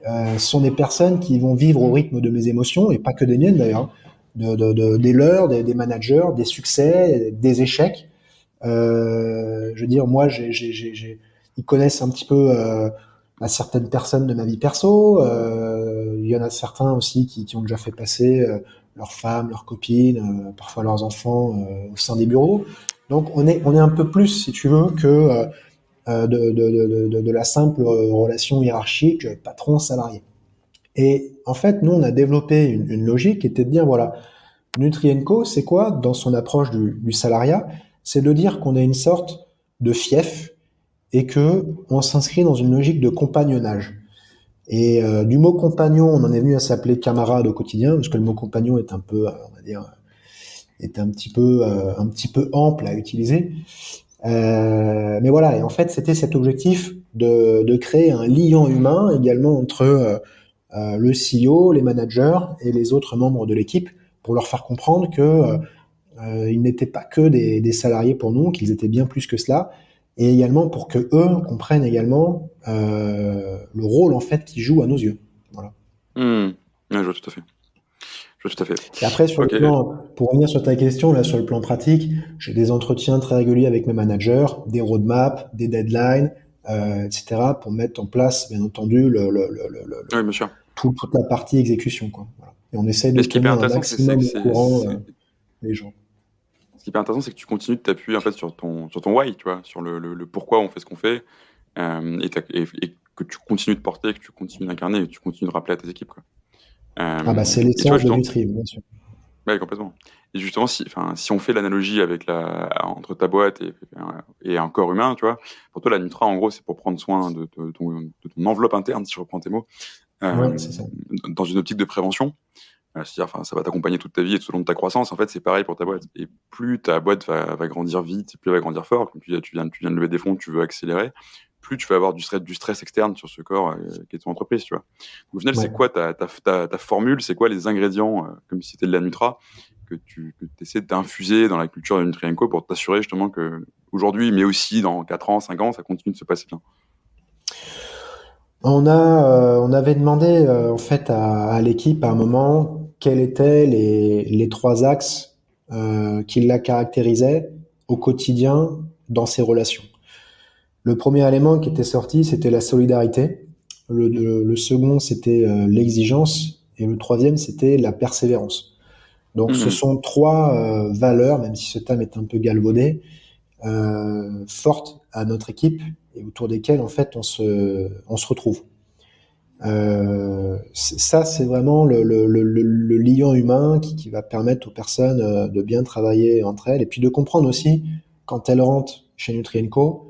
Ce sont des personnes qui vont vivre au rythme de mes émotions, et pas que des miennes d'ailleurs, des leurs, des managers, des succès, des échecs. Je veux dire, moi, ils connaissent un petit peu certaines personnes de ma vie perso. y en a certains aussi qui ont déjà fait passer leurs femmes, leurs copines, parfois leurs enfants au sein des bureaux. Donc on est un peu plus, si tu veux, que de la simple relation hiérarchique patron-salarié. Et en fait, nous, on a développé une logique qui était de dire, voilà, Nutrienco, c'est quoi dans son approche du salariat? C'est de dire qu'on a une sorte de fief et que on s'inscrit dans une logique de compagnonnage. Et du mot compagnon, on en est venu à s'appeler camarade au quotidien, parce que le mot compagnon est un peu, on va dire, est un petit peu ample à utiliser. Mais voilà, et en fait, c'était cet objectif de créer un lien humain également entre le CEO, les managers et les autres membres de l'équipe, pour leur faire comprendre que ils n'étaient pas que des salariés pour nous, qu'ils étaient bien plus que cela, et également pour que eux comprennent également le rôle en fait qu'ils jouent à nos yeux. Voilà. Ouais, je vois tout à fait. Je vois tout à fait. Et après, sur le Ok. plan, pour revenir sur ta question, là, sur le plan pratique, j'ai des entretiens très réguliers avec mes managers, des roadmaps, des deadlines, etc., pour mettre en place, bien entendu, Oui, bien sûr. toute la partie exécution, quoi. Voilà. Et on essaye de Et ce qui est hyper tenir un intéressant, maximum au courant les gens. ce qui est hyper intéressant, c'est que tu continues de t'appuyer en fait sur ton why, tu vois, sur le pourquoi on fait ce qu'on fait, et que tu continues de porter, que tu continues d'incarner, et que tu continues de rappeler à tes équipes, quoi. Ah bah c'est Et tu vois, l'essence de justement, Nutri, bien sûr. ouais, complètement. Et justement, si on fait l'analogie avec entre ta boîte et un corps humain, tu vois, pour toi, la Nutra, en gros, c'est pour prendre soin de ton enveloppe interne, si je reprends tes mots, Ouais, euh, c'est ça. dans une optique de prévention. C'est-à-dire, enfin, ça va t'accompagner toute ta vie et tout au long de ta croissance. En fait, c'est pareil pour ta boîte. Et plus ta boîte va grandir vite, plus elle va grandir fort. Comme tu viens de lever des fonds, tu veux accélérer. Plus tu vas avoir du stress externe sur ce corps qui est ton entreprise, tu vois. Donc, au final, c'est Ouais. quoi ta formule? C'est quoi les ingrédients, comme si c'était de la Nutra, que tu essaies d'infuser dans la culture de Nutrienco pour t'assurer justement que aujourd'hui, mais aussi dans 4 ans, 5 ans, ça continue de se passer bien. On avait demandé en fait à l'équipe à un moment quels étaient les trois axes qui la caractérisaient au quotidien dans ses relations. Le premier élément qui était sorti, c'était la solidarité. Le second, c'était l'exigence. Et le troisième, c'était la persévérance. Donc ce Mhm. sont trois valeurs, même si ce thème est un peu galvaudé, fortes à notre équipe et autour desquelles en fait on se retrouve. Ça, c'est vraiment le lien humain qui va permettre aux personnes de bien travailler entre elles et puis de comprendre aussi, quand elles rentrent chez Nutrienco,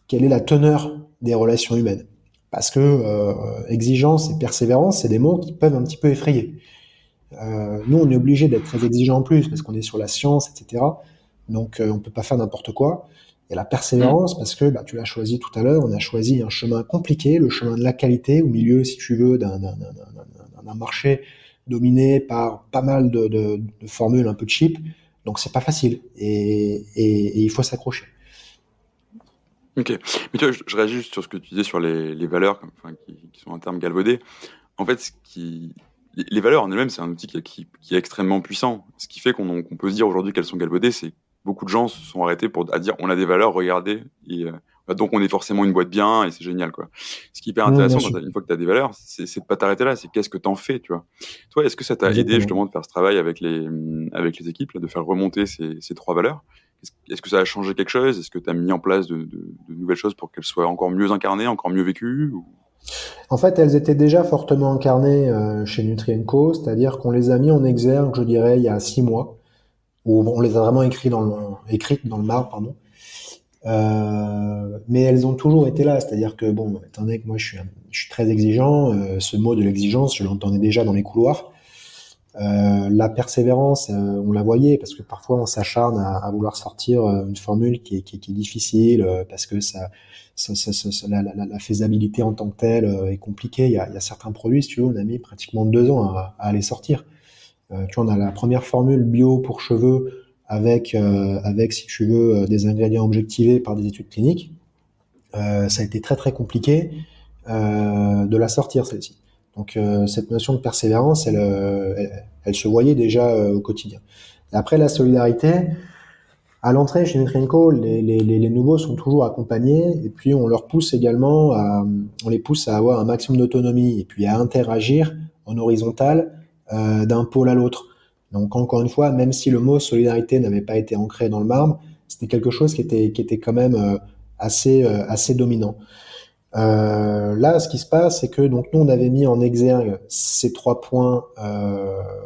quelle est la teneur des relations humaines. Parce que exigence et persévérance, c'est des mots qui peuvent un petit peu effrayer. Nous, on est obligé d'être très exigeant en plus parce qu'on est sur la science, etc. Donc, on peut pas faire n'importe quoi. Et la Mhm. persévérance, parce que bah, tu l'as choisi tout à l'heure, on a choisi un chemin compliqué, le chemin de la qualité, au milieu, si tu veux, d'un marché dominé par pas mal de formules un peu cheap. Donc, c'est pas facile. Et il faut s'accrocher. Ok. Mais tu vois, je réagis juste sur ce que tu disais sur les valeurs, enfin, qui sont un terme galvaudé. En fait, les valeurs en elles-mêmes, c'est un outil qui est extrêmement puissant. Ce qui fait qu'on peut se dire aujourd'hui qu'elles sont galvaudées, c'est que beaucoup de gens se sont arrêtés à dire on a des valeurs, regardez, et donc on est forcément une boîte bien et c'est génial, quoi. Ce qui est hyper Bien intéressant sûr. une fois que tu as des valeurs, c'est de pas t'arrêter là, c'est qu'est-ce que t'en fais, tu vois. Toi, est-ce que ça t'a aidé Exactement. justement de faire ce travail avec les équipes, là, de faire remonter ces trois valeurs? Est-ce que ça a changé quelque chose? Est-ce que tu as mis en place de nouvelles choses pour qu'elles soient encore mieux incarnées, encore mieux vécues En fait, elles étaient déjà fortement incarnées chez Nutrienco, c'est-à-dire qu'on les a mis en exergue, je dirais, il y a 6 mois, où on les a vraiment écrites dans le marbre, pardon. Mais elles ont toujours été là, c'est-à-dire que, bon, étant donné que moi je suis très exigeant, ce mot de l'exigence, je l'entendais déjà dans les couloirs. La persévérance, on la voyait, parce que parfois on s'acharne à vouloir sortir une formule qui est difficile, parce que la faisabilité en tant que telle est compliquée. Il y a certains produits, si tu veux, on a mis pratiquement 2 ans à les sortir. Tu vois, on a la première formule bio pour cheveux avec si tu veux, des ingrédients objectivés par des études cliniques. Ça a été très très compliqué de la sortir celle-ci. Donc cette notion de persévérance, elle se voyait déjà au quotidien. Et après la solidarité, à l'entrée chez Nutrienco, les nouveaux sont toujours accompagnés et puis on les pousse à avoir un maximum d'autonomie et puis à interagir en horizontal d'un pôle à l'autre. Donc encore une fois, même si le mot solidarité n'avait pas été ancré dans le marbre, c'était quelque chose qui était quand même assez dominant. Là, ce qui se passe, c'est que donc nous, on avait mis en exergue ces 3 points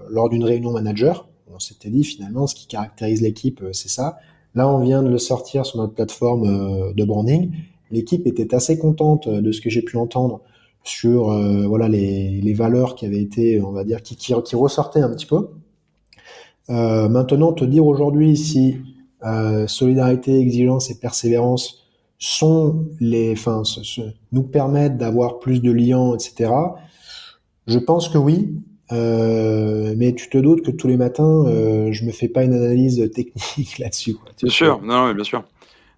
lors d'une réunion manager. On s'était dit finalement, ce qui caractérise l'équipe, c'est ça. Là, on vient de le sortir sur notre plateforme de branding. L'équipe était assez contente de ce que j'ai pu entendre sur voilà les valeurs qui avaient été, on va dire, qui ressortaient un petit peu. Maintenant, te dire aujourd'hui si solidarité, exigence et persévérance sont enfin, nous permettent d'avoir plus de liens, etc. Je pense que oui, mais tu te doutes que tous les matins, je me fais pas une analyse technique là-dessus, quoi. Bien sûr, non, mais bien sûr.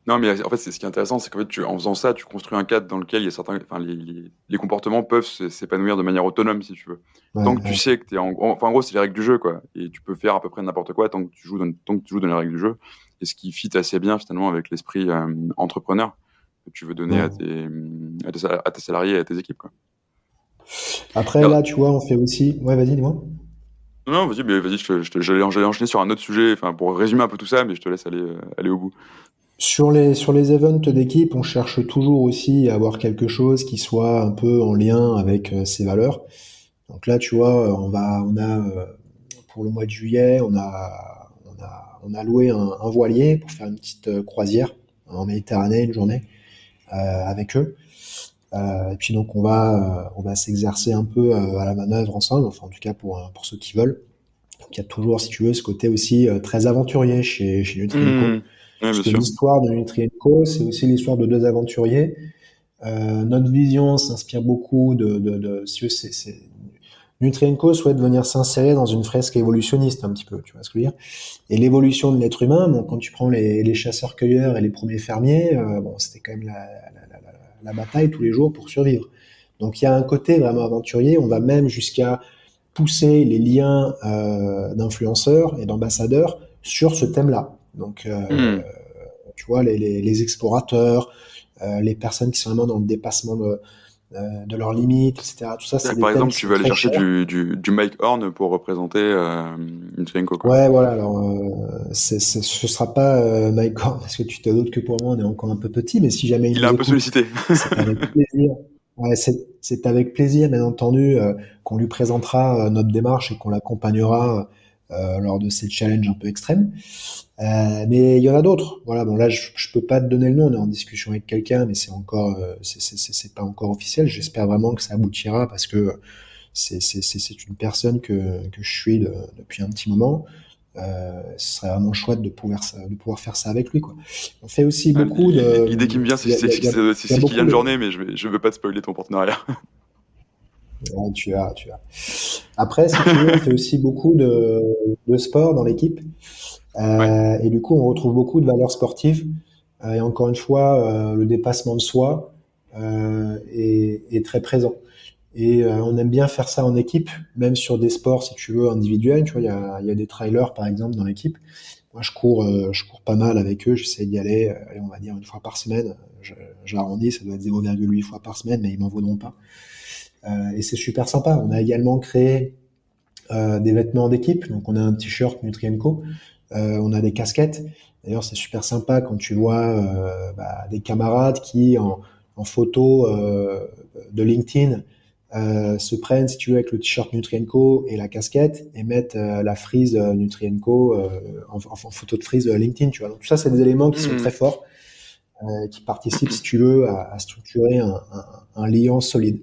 Non, mais en fait, c'est ce qui est intéressant, c'est qu'en fait, en faisant ça, tu construis un cadre dans lequel il y a certains, enfin, les comportements peuvent s'épanouir de manière autonome, si tu veux. Ouais, Tant que tu sais que t'es enfin, en gros, c'est les règles du jeu, quoi. Et tu peux faire à peu près n'importe quoi tant que tu joues dans les règles du jeu. Et ce qui fit assez bien, finalement, avec l'esprit entrepreneur que tu veux donner ouais. à tes salariés et à tes équipes, quoi. Après, Alors, là, tu vois, on fait aussi. Ouais, vas-y, dis-moi. non, vas-y, mais vas-y, j'allais enchaîner sur un autre sujet, enfin, pour résumer un peu tout ça, mais je te laisse aller au bout. Sur les events d'équipe, on cherche toujours aussi à avoir quelque chose qui soit un peu en lien avec ces valeurs. Donc là, tu vois, on a pour le mois de juillet, on a loué un voilier pour faire une petite croisière en Méditerranée, une journée avec eux. Et puis donc on va s'exercer un peu à la manœuvre ensemble, enfin en tout cas pour ceux qui veulent. Donc il y a toujours, si tu veux, ce côté aussi très aventurier chez Nutrienco. Ouais, Parce bien que sûr. l'histoire de Nutrienco, c'est aussi l'histoire de deux aventuriers. Notre vision s'inspire beaucoup si tu veux, Nutrienco souhaite venir s'insérer dans une fresque évolutionniste un petit peu, tu vois ce que je veux dire. Et l'évolution de l'être humain, bon, quand tu prends les chasseurs-cueilleurs et les premiers fermiers, bon, c'était quand même la bataille tous les jours pour survivre. Donc il y a un côté vraiment aventurier, on va même jusqu'à pousser les liens d'influenceurs et d'ambassadeurs sur ce thème-là. Donc Hmm. tu vois, les explorateurs, les personnes qui sont vraiment dans le dépassement de leurs limites, etc. Tout ça, c'est C'est-à-dire que, des par thèmes exemple, qui tu sont veux aller très chercher chers. du Mike Horn pour représenter Nutrienco, quoi. Ouais, voilà. Alors, ce sera pas Mike Horn parce que tu te doutes que pour moi, on est encore un peu petit, mais si jamais il Il est nous un peu écoute, sollicité. c'est avec plaisir. Ouais, c'est avec plaisir, bien entendu, qu'on lui présentera notre démarche et qu'on l'accompagnera lors de ces challenges un peu extrêmes. Mais il y en a d'autres. Voilà. Bon, là, je peux pas te donner le nom. On est en discussion avec quelqu'un, mais c'est encore, c'est pas encore officiel. J'espère vraiment que ça aboutira parce que c'est une personne que je suis depuis un petit moment. Ce serait vraiment chouette de pouvoir faire ça avec lui, quoi. On fait aussi Ah, beaucoup de, l'idée qui me vient, c'est il y a c'est beaucoup Kylian de, Jornet, mais je veux pas te spoiler ton partenariat. ouais, tu as. Après, si tu veux, on fait aussi beaucoup de sport dans l'équipe. Ouais. Et du coup, on retrouve beaucoup de valeurs sportives. Et encore une fois, le dépassement de soi est très présent. Et on aime bien faire ça en équipe, même sur des sports, si tu veux, individuels. Tu vois, il y a des trailers, par exemple, dans l'équipe. Moi, je cours pas mal avec eux. J'essaie d'y aller, allez, on va dire, une fois par semaine. J'arrondis, ça doit être 0,8 fois par semaine, mais ils m'en vaudront pas. Et c'est super sympa. On a également créé des vêtements d'équipe. Donc, on a un t-shirt Nutrienco. On a des casquettes. D'ailleurs, c'est super sympa quand tu vois des camarades qui, en photo de LinkedIn, se prennent, si tu veux, avec le t-shirt Nutrienco et la casquette et mettent la frise Nutrienco en photo de frise LinkedIn. Tu vois. Donc, tout ça, c'est des éléments qui sont très Hmm. forts, qui participent, si tu veux, à structurer un lien solide.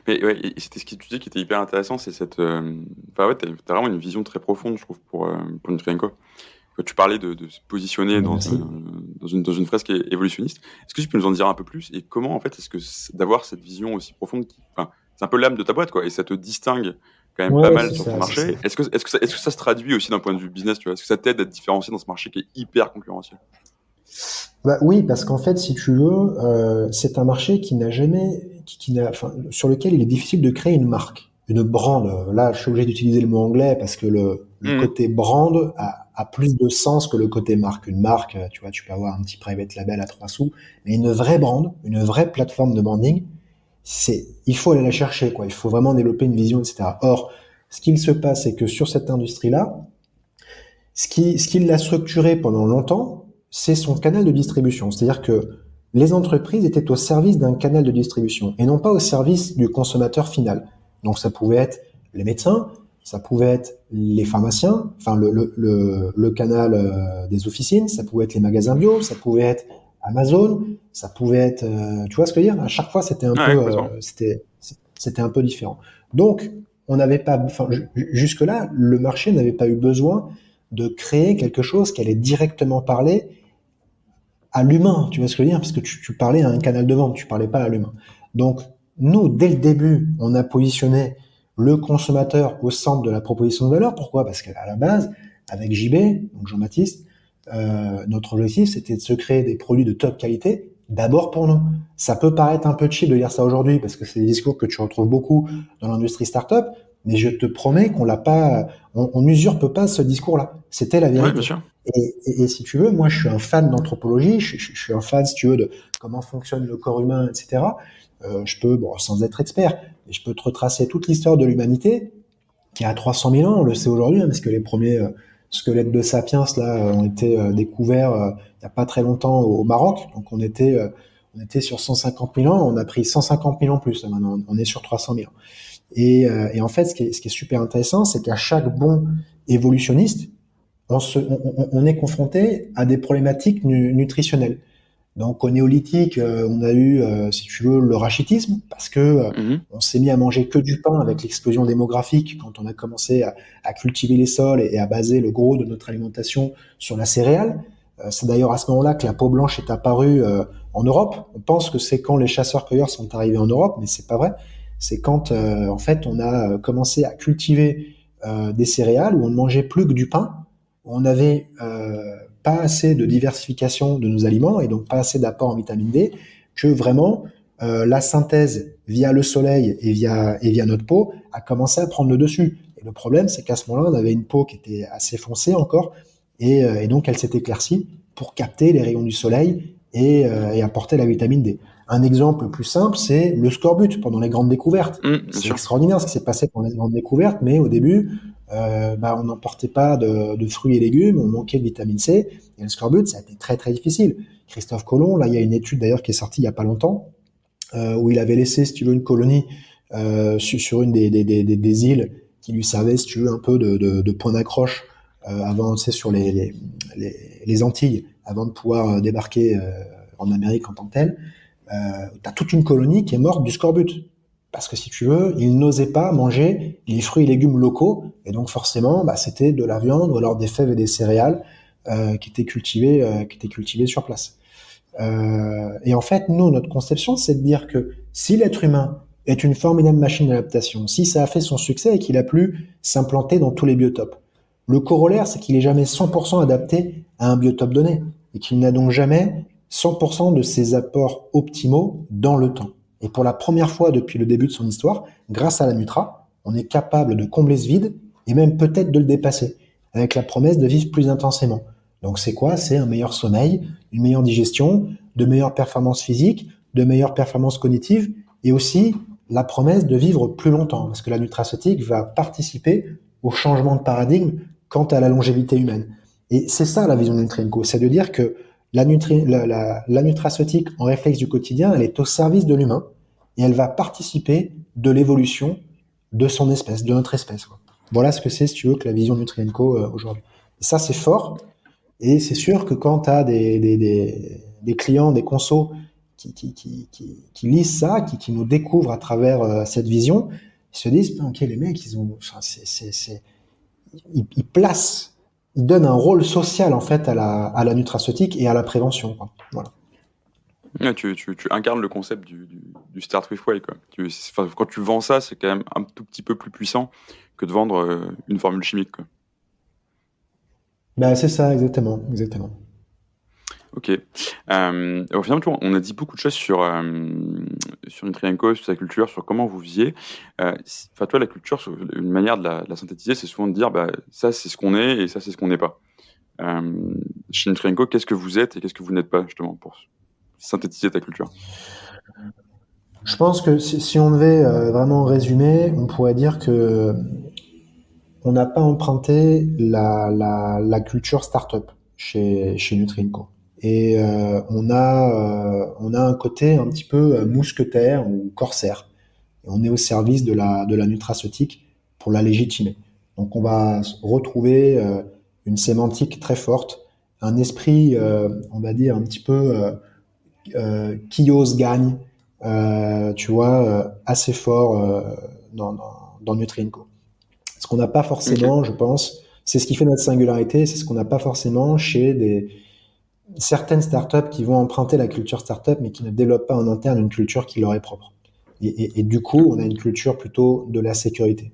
Mais ouais, et c'était ce que tu dis qui était hyper intéressant, c'est cette. Enfin, ouais, t'as vraiment une vision très profonde, je trouve, pour Nutrienco. Quand tu parlais de se positionner Merci. dans une fresque évolutionniste, est-ce que tu peux nous en dire un peu plus et comment, en fait, est-ce que d'avoir cette vision aussi profonde, enfin, c'est un peu l'âme de ta boîte, quoi, et ça te distingue quand même pas Ouais, mal c'est sur ton ça, c'est ça. marché. Est-ce que ça se traduit aussi d'un point de vue business, tu vois? Est-ce que ça t'aide à te différencier dans ce marché qui est hyper concurrentiel? Bah oui, parce qu'en fait, si tu veux, c'est un marché qui n'a jamais, qui n'a, enfin, sur lequel il est difficile de créer une marque, une brand. Là, je suis obligé d'utiliser le mot anglais parce que le Mhm. côté brand a plus de sens que le côté marque. Une marque, tu vois, tu peux avoir un petit private label à 3 sous, mais une vraie brand, une vraie plateforme de branding, il faut aller la chercher, quoi. Il faut vraiment développer une vision, etc. Or, ce qu'il se passe, c'est que sur cette industrie-là, ce qui l'a structuré pendant longtemps, c'est son canal de distribution. C'est-à-dire que les entreprises étaient au service d'un canal de distribution et non pas au service du consommateur final. Donc ça pouvait être les médecins, ça pouvait être les pharmaciens, enfin le canal des officines, ça pouvait être les magasins bio, ça pouvait être Amazon, ça pouvait être, tu vois ce que je veux dire? À chaque fois, Ouais, complètement. c'était un peu différent. Donc, on n'avait pas, enfin, jusque-là, le marché n'avait pas eu besoin de créer quelque chose qui allait directement parler à l'humain, tu vois ce que je veux dire? Parce que tu parlais à un canal de vente, tu parlais pas à l'humain. Donc, nous, dès le début, on a positionné le consommateur au centre de la proposition de valeur. Pourquoi? Parce qu'à la base, avec JB, donc Jean-Baptiste, notre objectif, c'était de se créer des produits de top qualité, d'abord pour nous. Ça peut paraître un peu cheap de dire ça aujourd'hui, parce que c'est des discours que tu retrouves beaucoup dans l'industrie startup, mais je te promets qu'on l'a pas, on n'usurpe pas ce discours-là. C'était la Ouais, bien vérité. sûr. Et si tu veux, moi, je suis un fan d'anthropologie, je suis un fan, si tu veux, de comment fonctionne le corps humain, etc. Je peux, bon, sans être expert, mais je peux te retracer toute l'histoire de l'humanité, qui a 300 000 ans, on le sait aujourd'hui, hein, parce que les premiers squelettes de sapiens là ont été découverts il n'y a pas très longtemps au Maroc. Donc on était sur 150 000 ans, on a pris 150 000 ans plus. Là, maintenant, on est sur 300 000 ans. Et en fait, ce qui est super intéressant, c'est qu'à chaque bond évolutionniste, on est confronté à des problématiques nutritionnelles. Donc au néolithique, on a eu, si tu veux, le rachitisme, parce que Mhm. on s'est mis à manger que du pain avec l'explosion démographique quand on a commencé à cultiver les sols et à baser le gros de notre alimentation sur la céréale. C'est d'ailleurs à ce moment-là que la peau blanche est apparue en Europe. On pense que c'est quand les chasseurs-cueilleurs sont arrivés en Europe, mais c'est pas vrai. C'est quand en fait on a commencé à cultiver des céréales où on ne mangeait plus que du pain, où on avait pas assez de diversification de nos aliments et donc pas assez d'apport en vitamine D, que vraiment la synthèse via le soleil et via notre peau a commencé à prendre le dessus. Et le problème, c'est qu'à ce moment-là, on avait une peau qui était assez foncée encore et donc elle s'est éclaircie pour capter les rayons du soleil et apporter la vitamine D. Un exemple plus simple, c'est le scorbut pendant les grandes découvertes. Bien C'est sûr. extraordinaire ce qui s'est passé pendant les grandes découvertes, mais au début, on n'emportait pas de fruits et légumes, on manquait de vitamine C, et le scorbut, ça a été très très difficile. Christophe Colomb, là, il y a une étude d'ailleurs qui est sortie il y a pas longtemps, où il avait laissé, si tu veux, une colonie sur une des îles qui lui servait, si tu veux, un peu de point d'accroche avant, tu sais, sur les Antilles, avant de pouvoir débarquer en Amérique en tant que tel. Tu as toute une colonie qui est morte du scorbut. Parce que si tu veux, ils n'osaient pas manger les fruits et légumes locaux, et donc forcément, c'était de la viande ou alors des fèves et des céréales qui étaient cultivées sur place. Et en fait, nous, notre conception, c'est de dire que si l'être humain est une formidable machine d'adaptation, si ça a fait son succès et qu'il a pu s'implanter dans tous les biotopes, le corollaire, c'est qu'il est jamais 100% adapté à un biotope donné et qu'il n'a donc jamais 100% de ses apports optimaux dans le temps. Et pour la première fois depuis le début de son histoire, grâce à la Nutra, on est capable de combler ce vide et même peut-être de le dépasser, avec la promesse de vivre plus intensément. Donc c'est quoi? C'est un meilleur sommeil, une meilleure digestion, de meilleures performances physiques, de meilleures performances cognitives, et aussi la promesse de vivre plus longtemps, parce que la nutraceutique va participer au changement de paradigme quant à la longévité humaine. Et c'est ça la vision de Nutrienco, c'est de dire que la nutraceutique en réflexe du quotidien, elle est au service de l'humain, et elle va participer de l'évolution de son espèce, de notre espèce. Voilà ce que c'est, si tu veux, que la vision de Nutrienco aujourd'hui. Et ça, c'est fort, et c'est sûr que quand tu as des clients, des consos qui lisent ça, qui nous découvrent à travers cette vision, ils se disent, ok, les mecs, enfin, ils placent, ils donnent un rôle social en fait à la nutraceutique et à la prévention, quoi. Voilà. Ouais, tu incarnes le concept du Start with Whey, quoi. Enfin, quand tu vends ça, c'est quand même un tout petit peu plus puissant que de vendre une formule chimique, quoi. Ben, c'est ça, exactement, exactement. Ok. Au final, on a dit beaucoup de choses sur Nutrienco, sur sa culture, sur comment vous visiez. Enfin, toi, la culture, une manière de la synthétiser, c'est souvent de dire, bah, ça, c'est ce qu'on est et ça, c'est ce qu'on n'est pas. Chez Nutrienco, qu'est-ce que vous êtes et qu'est-ce que vous n'êtes pas, justement, pour synthétiser ta culture? Je pense que si on devait vraiment résumer, on pourrait dire que on n'a pas emprunté la culture startup chez Nutrienco. Et on a un côté un petit peu mousquetaire ou corsaire. Et on est au service de la nutraceutique pour la légitimer. Donc on va retrouver une sémantique très forte, un esprit, on va dire, un petit peu qui ose gagne, tu vois, assez fort dans Nutrienco. Ce qu'on n'a pas Ok. forcément, je pense, c'est ce qui fait notre singularité, c'est ce qu'on n'a pas forcément chez certaines startups qui vont emprunter la culture startup, mais qui ne développent pas en interne une culture qui leur est propre. Et du coup, on a une culture plutôt de la sécurité.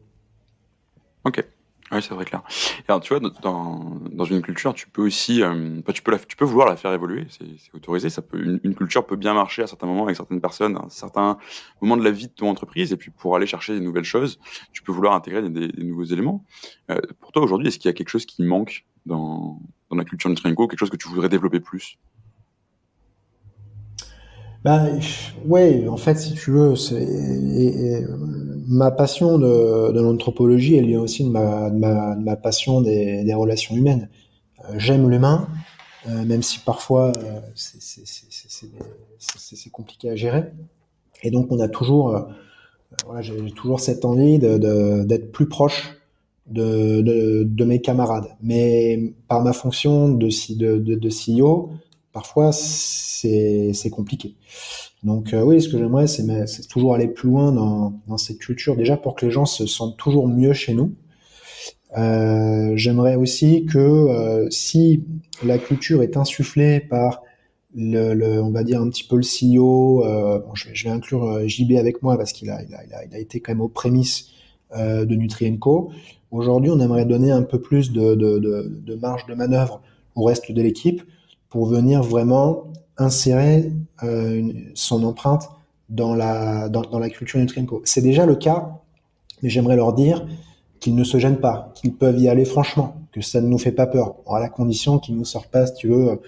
Ok. Oui, c'est vrai, clair. Et alors, tu vois, dans une culture, tu peux aussi, enfin, tu peux vouloir la faire évoluer, c'est autorisé. Une culture peut bien marcher à certains moments avec certaines personnes, à certains moments de la vie de ton entreprise, et puis pour aller chercher des nouvelles choses, tu peux vouloir intégrer des nouveaux éléments. Pour toi, aujourd'hui, est-ce qu'il y a quelque chose qui manque dans la culture Nutrienco, quelque chose que tu voudrais développer plus? Bah, ouais, en fait, si tu veux, ma passion de l'anthropologie, elle vient aussi de ma passion des relations humaines. J'aime l'humain, même si parfois c'est compliqué à gérer. Et donc, on a toujours, voilà, j'ai toujours cette envie d'être plus proche de mes camarades. Mais par ma fonction de CEO, parfois c'est compliqué. Donc oui, ce que j'aimerais, c'est toujours aller plus loin dans cette culture, déjà pour que les gens se sentent toujours mieux chez nous. J'aimerais aussi que si la culture est insufflée par on va dire un petit peu le CEO, bon, je vais inclure JB avec moi parce qu'il a été quand même aux prémices de Nutrienco. Aujourd'hui, on aimerait donner un peu plus de marge de manœuvre au reste de l'équipe pour venir vraiment insérer son empreinte dans la culture Nutrienco. C'est déjà le cas, mais j'aimerais leur dire qu'ils ne se gênent pas, qu'ils peuvent y aller franchement, que ça ne nous fait pas peur, à la condition qu'ils nous sortent pas, si tu veux,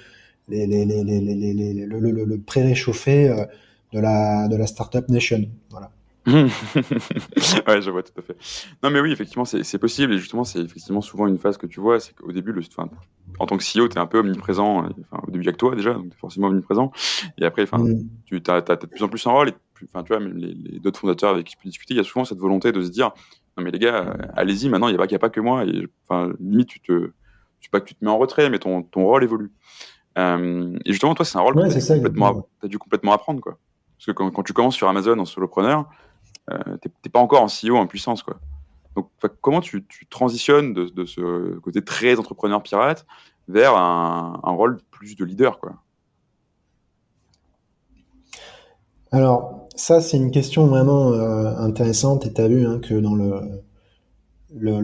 le pré-réchauffé de la Startup Nation. Voilà. Ouais, je vois tout à fait. Non, mais oui, effectivement, c'est possible. Et justement, c'est effectivement souvent une phase que tu vois. C'est qu'au début, enfin, en tant que CEO, tu es un peu omniprésent. Enfin, au début, avec toi déjà, donc tu es forcément omniprésent. Et après, enfin, Mm. tu as de plus en plus un rôle. Et enfin, tu vois, même d'autres fondateurs avec qui je peux discuter, il y a souvent cette volonté de se dire non, mais les gars, allez-y, maintenant, il y a pas que moi. Et enfin, limite, je sais pas que tu te mets en retrait, mais ton rôle évolue. Et justement, toi, c'est un rôle que Ouais, tu as c'est dû ça, exactement. t'as dû complètement apprendre, quoi. Parce que quand tu commences sur Amazon en solopreneur, t'es pas encore en CEO en puissance, quoi. Donc, comment tu transitionnes de ce côté très entrepreneur pirate vers un rôle plus de leader, quoi? Alors, ça, c'est une question vraiment intéressante. Et tu as vu hein, que dans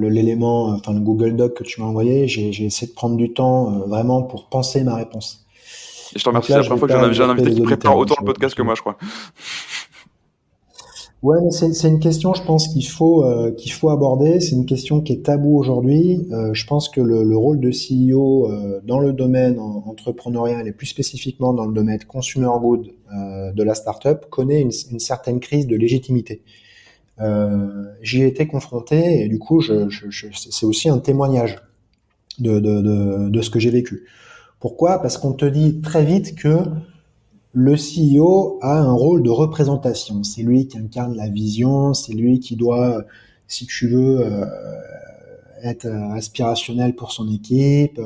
l'élément, enfin le Google Doc que tu m'as envoyé, j'ai essayé de prendre du temps vraiment pour penser ma réponse. Et je te Donc remercie, c'est là, la je première vais fois que pas j'ai un usurper invité les qui prépare auditeurs, hein. autant le podcast que moi, je crois. Ouais, mais c'est une question, je pense qu'il faut aborder. C'est une question qui est taboue aujourd'hui. Je pense que le rôle de CEO dans le domaine entrepreneurial et plus spécifiquement dans le domaine consumer good de la startup connaît une certaine crise de légitimité. J'y ai été confronté et du coup, c'est aussi un témoignage de ce que j'ai vécu. Pourquoi? Parce qu'on te dit très vite que le CEO a un rôle de représentation. C'est lui qui incarne la vision, c'est lui qui doit, si tu veux, être aspirationnel pour son équipe,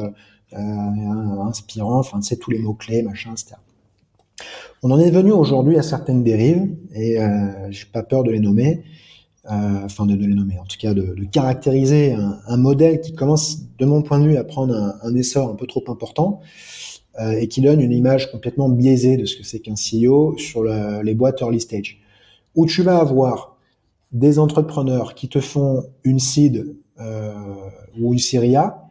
inspirant, enfin, c'est tous les mots-clés, machin, etc. On en est venu aujourd'hui à certaines dérives, et j'ai pas peur de les nommer, enfin de les nommer, en tout cas de caractériser un modèle qui commence, de mon point de vue, à prendre un essor un peu trop important, et qui donne une image complètement biaisée de ce que c'est qu'un CEO sur les boîtes early stage, où tu vas avoir des entrepreneurs qui te font une seed ou une série A,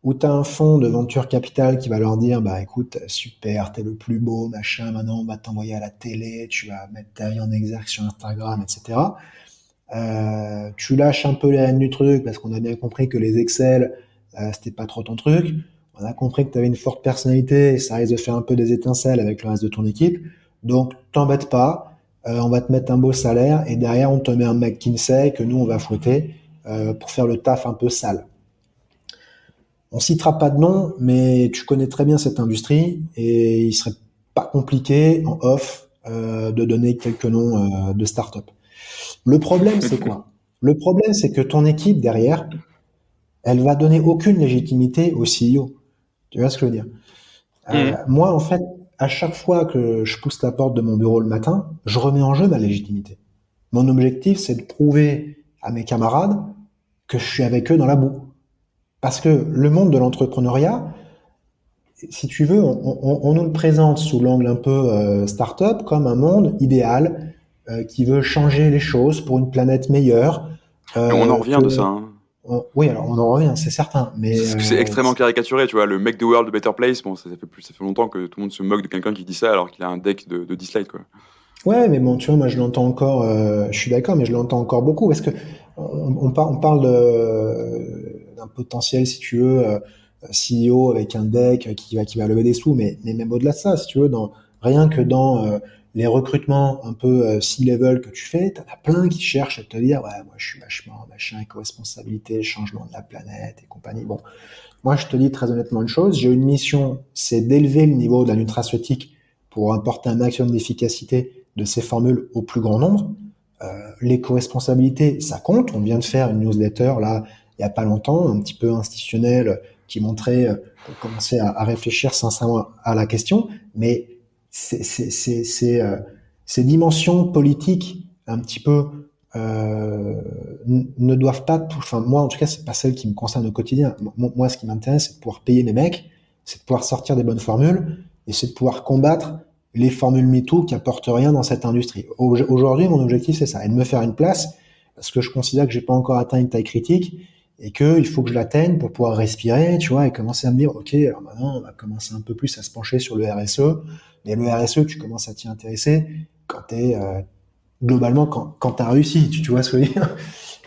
où tu as un fonds de venture capital qui va leur dire bah écoute, super, t'es le plus beau, machin, maintenant on va t'envoyer à la télé, tu vas mettre ta vie en exergue sur Instagram, etc. Tu lâches un peu les rênes du truc parce qu'on a bien compris que les Excel, c'était pas trop ton truc. On a compris que tu avais une forte personnalité et ça risque de faire un peu des étincelles avec le reste de ton équipe. Donc, t'embête pas. on va te mettre un beau salaire et derrière on te met un McKinsey que nous on va fouetter pour faire le taf un peu sale. On citera pas de nom, mais tu connais très bien cette industrie et il serait pas compliqué en off de donner quelques noms de start-up. Le problème, c'est quoi? Le problème, c'est que ton équipe derrière, elle va donner aucune légitimité au CEO. Tu vois ce que je veux dire? Moi, en fait, à chaque fois que je pousse la porte de mon bureau le matin, je remets en jeu ma légitimité. Mon objectif, c'est de prouver à mes camarades que je suis avec eux dans la boue. Parce que le monde de l'entrepreneuriat, si tu veux, on nous le présente sous l'angle un peu start-up comme un monde idéal qui veut changer les choses pour une planète meilleure. Et on en revient de ça. Hein. Oui, alors on en revient, c'est certain. Mais c'est extrêmement caricaturé, tu vois. Le make the world a better place, bon, ça fait longtemps que tout le monde se moque de quelqu'un qui dit ça alors qu'il a un deck de 10 slides, quoi. Ouais, mais bon, tu vois, moi je l'entends encore, je suis d'accord, mais je l'entends encore beaucoup parce que on parle d'un potentiel, si tu veux, CEO avec un deck qui va lever des sous, mais même au-delà de ça, si tu veux, rien que dans les recrutements un peu C-level que tu fais, t'en as plein qui cherchent à te dire, ouais, moi je suis vachement machin, éco-responsabilité, changement de la planète et compagnie. Bon, moi je te dis très honnêtement une chose, j'ai une mission, c'est d'élever le niveau de la nutraceutique pour apporter un maximum d'efficacité de ces formules au plus grand nombre. L'éco-responsabilité, ça compte. On vient de faire une newsletter là il y a pas longtemps, un petit peu institutionnelle, qui montrait qu'on commençait à réfléchir sincèrement à la question. Mais ces dimensions politiques un petit peu ne doivent pas. Enfin, moi en tout cas, c'est pas celle qui me concerne au quotidien. Moi, ce qui m'intéresse, c'est de pouvoir payer mes mecs, c'est de pouvoir sortir des bonnes formules et c'est de pouvoir combattre les formules MeToo qui apportent rien dans cette industrie. Aujourd'hui, mon objectif, c'est ça, et de me faire une place, parce que je considère que j'ai pas encore atteint une taille critique, et qu'il faut que je l'atteigne pour pouvoir respirer, tu vois, et commencer à me dire, ok, alors maintenant, on va commencer un peu plus à se pencher sur le RSE, mais le RSE, tu commences à t'y intéresser quand t'es, globalement, quand t'as réussi, tu vois ce que je veux dire?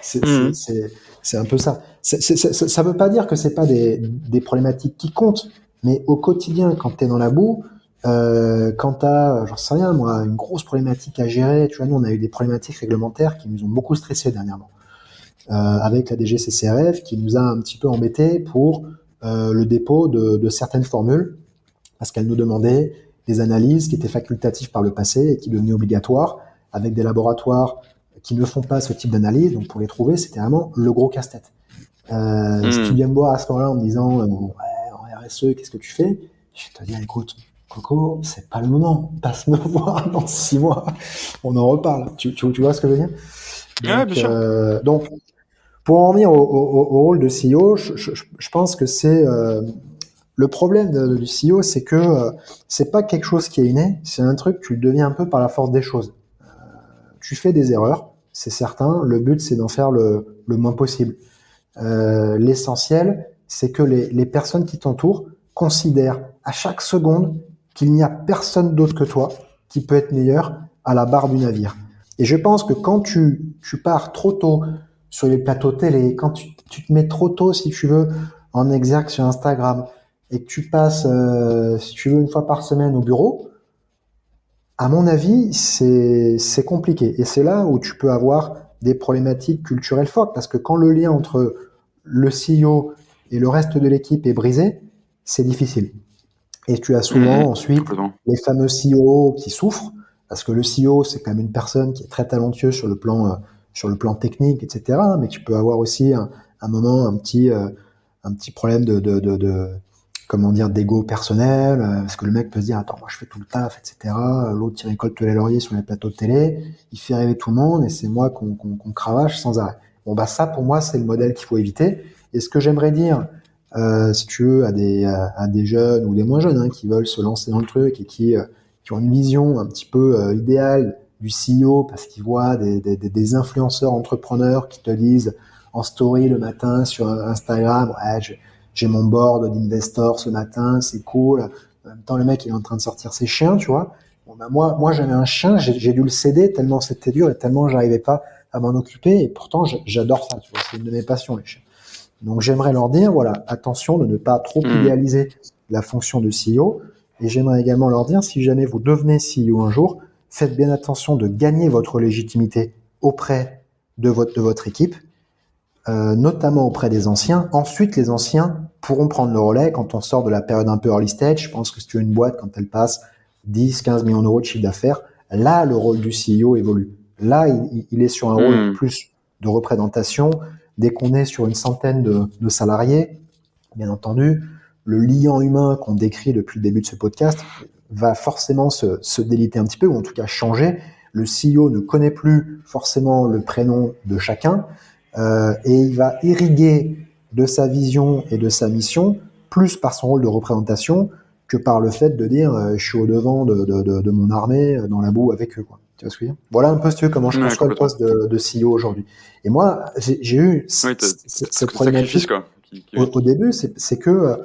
C'est un peu ça. Ça veut pas dire que c'est pas des problématiques qui comptent, mais au quotidien, quand t'es dans la boue, quand t'as, j'en sais rien, moi, une grosse problématique à gérer, tu vois, nous, on a eu des problématiques réglementaires qui nous ont beaucoup stressé dernièrement, avec la DGCCRF qui nous a un petit peu embêtés pour le dépôt de certaines formules, parce qu'elle nous demandait des analyses qui étaient facultatives par le passé et qui devenaient obligatoires, avec des laboratoires qui ne font pas ce type d'analyse, donc pour les trouver, c'était vraiment le gros casse-tête. Si tu viens me voir à ce moment-là en me disant, ouais, en RSE, qu'est-ce que tu fais? Je vais te dire, écoute, Coco, c'est pas le moment. Passe me voir dans 6 mois. On en reparle. Tu vois ce que je veux dire? Donc, ouais, bien sûr. Donc, pour en revenir au rôle de CEO, je pense que c'est le problème du CEO, c'est que c'est pas quelque chose qui est inné, c'est un truc que tu deviens un peu par la force des choses. Tu fais des erreurs, c'est certain. Le but, c'est d'en faire le moins possible. L'essentiel, c'est que les personnes qui t'entourent considèrent à chaque seconde qu'il n'y a personne d'autre que toi qui peut être meilleur à la barre du navire. Et je pense que quand tu pars trop tôt sur les plateaux télé, quand tu te mets trop tôt, si tu veux, en exergue sur Instagram, et que tu passes, si tu veux, une fois par semaine au bureau, à mon avis, c'est compliqué. Et c'est là où tu peux avoir des problématiques culturelles fortes, parce que quand le lien entre le CEO et le reste de l'équipe est brisé, c'est difficile. Et tu as souvent ensuite les fameux CEO qui souffrent, parce que le CEO, c'est quand même une personne qui est très talentueuse sur le plan technique, etc. Mais tu peux avoir aussi un moment, un petit problème comment dire, d'ego personnel, parce que le mec peut se dire, attends, moi je fais tout le taf, etc. L'autre, il récolte les lauriers sur les plateaux de télé, il fait rêver tout le monde, et c'est moi qu'on cravache sans arrêt. Bon, bah ça, pour moi, c'est le modèle qu'il faut éviter. Et ce que j'aimerais dire, si tu veux, à des jeunes ou des moins jeunes, hein, qui veulent se lancer dans le truc et qui ont une vision un petit peu idéale du CEO, parce qu'ils voient des influenceurs entrepreneurs qui te disent en story le matin sur Instagram, ouais, j'ai mon board d'investors ce matin, c'est cool. En même temps, le mec, il est en train de sortir ses chiens, tu vois. Bon, bah, moi, j'avais un chien, j'ai dû le céder tellement c'était dur et tellement j'arrivais pas à m'en occuper. Et pourtant, j'adore ça, tu vois. C'est une de mes passions, les chiens. Donc, j'aimerais leur dire, voilà, attention de ne pas trop idéaliser la fonction de CEO. Et j'aimerais également leur dire, si jamais vous devenez CEO un jour, faites bien attention de gagner votre légitimité auprès de votre équipe, notamment auprès des anciens. Ensuite, les anciens pourront prendre le relais quand on sort de la période un peu early stage. Je pense que si tu as une boîte, quand elle passe 10, 15 millions d'euros de chiffre d'affaires, là, le rôle du CEO évolue. Là, il est sur un rôle plus de représentation. Dès qu'on est sur une centaine de salariés, bien entendu, le lien humain qu'on décrit depuis le début de ce podcast va forcément se déliter un petit peu, ou en tout cas changer. Le CEO ne connaît plus forcément le prénom de chacun, et il va irriguer de sa vision et de sa mission plus par son rôle de représentation que par le fait de dire je suis au devant de mon armée dans la boue avec eux, quoi. Tu vois ce que je veux dire? Voilà un peu, si tu veux, comment je conçois le poste de CEO aujourd'hui. Et moi, j'ai eu cette problématique quoi, au début, c'est que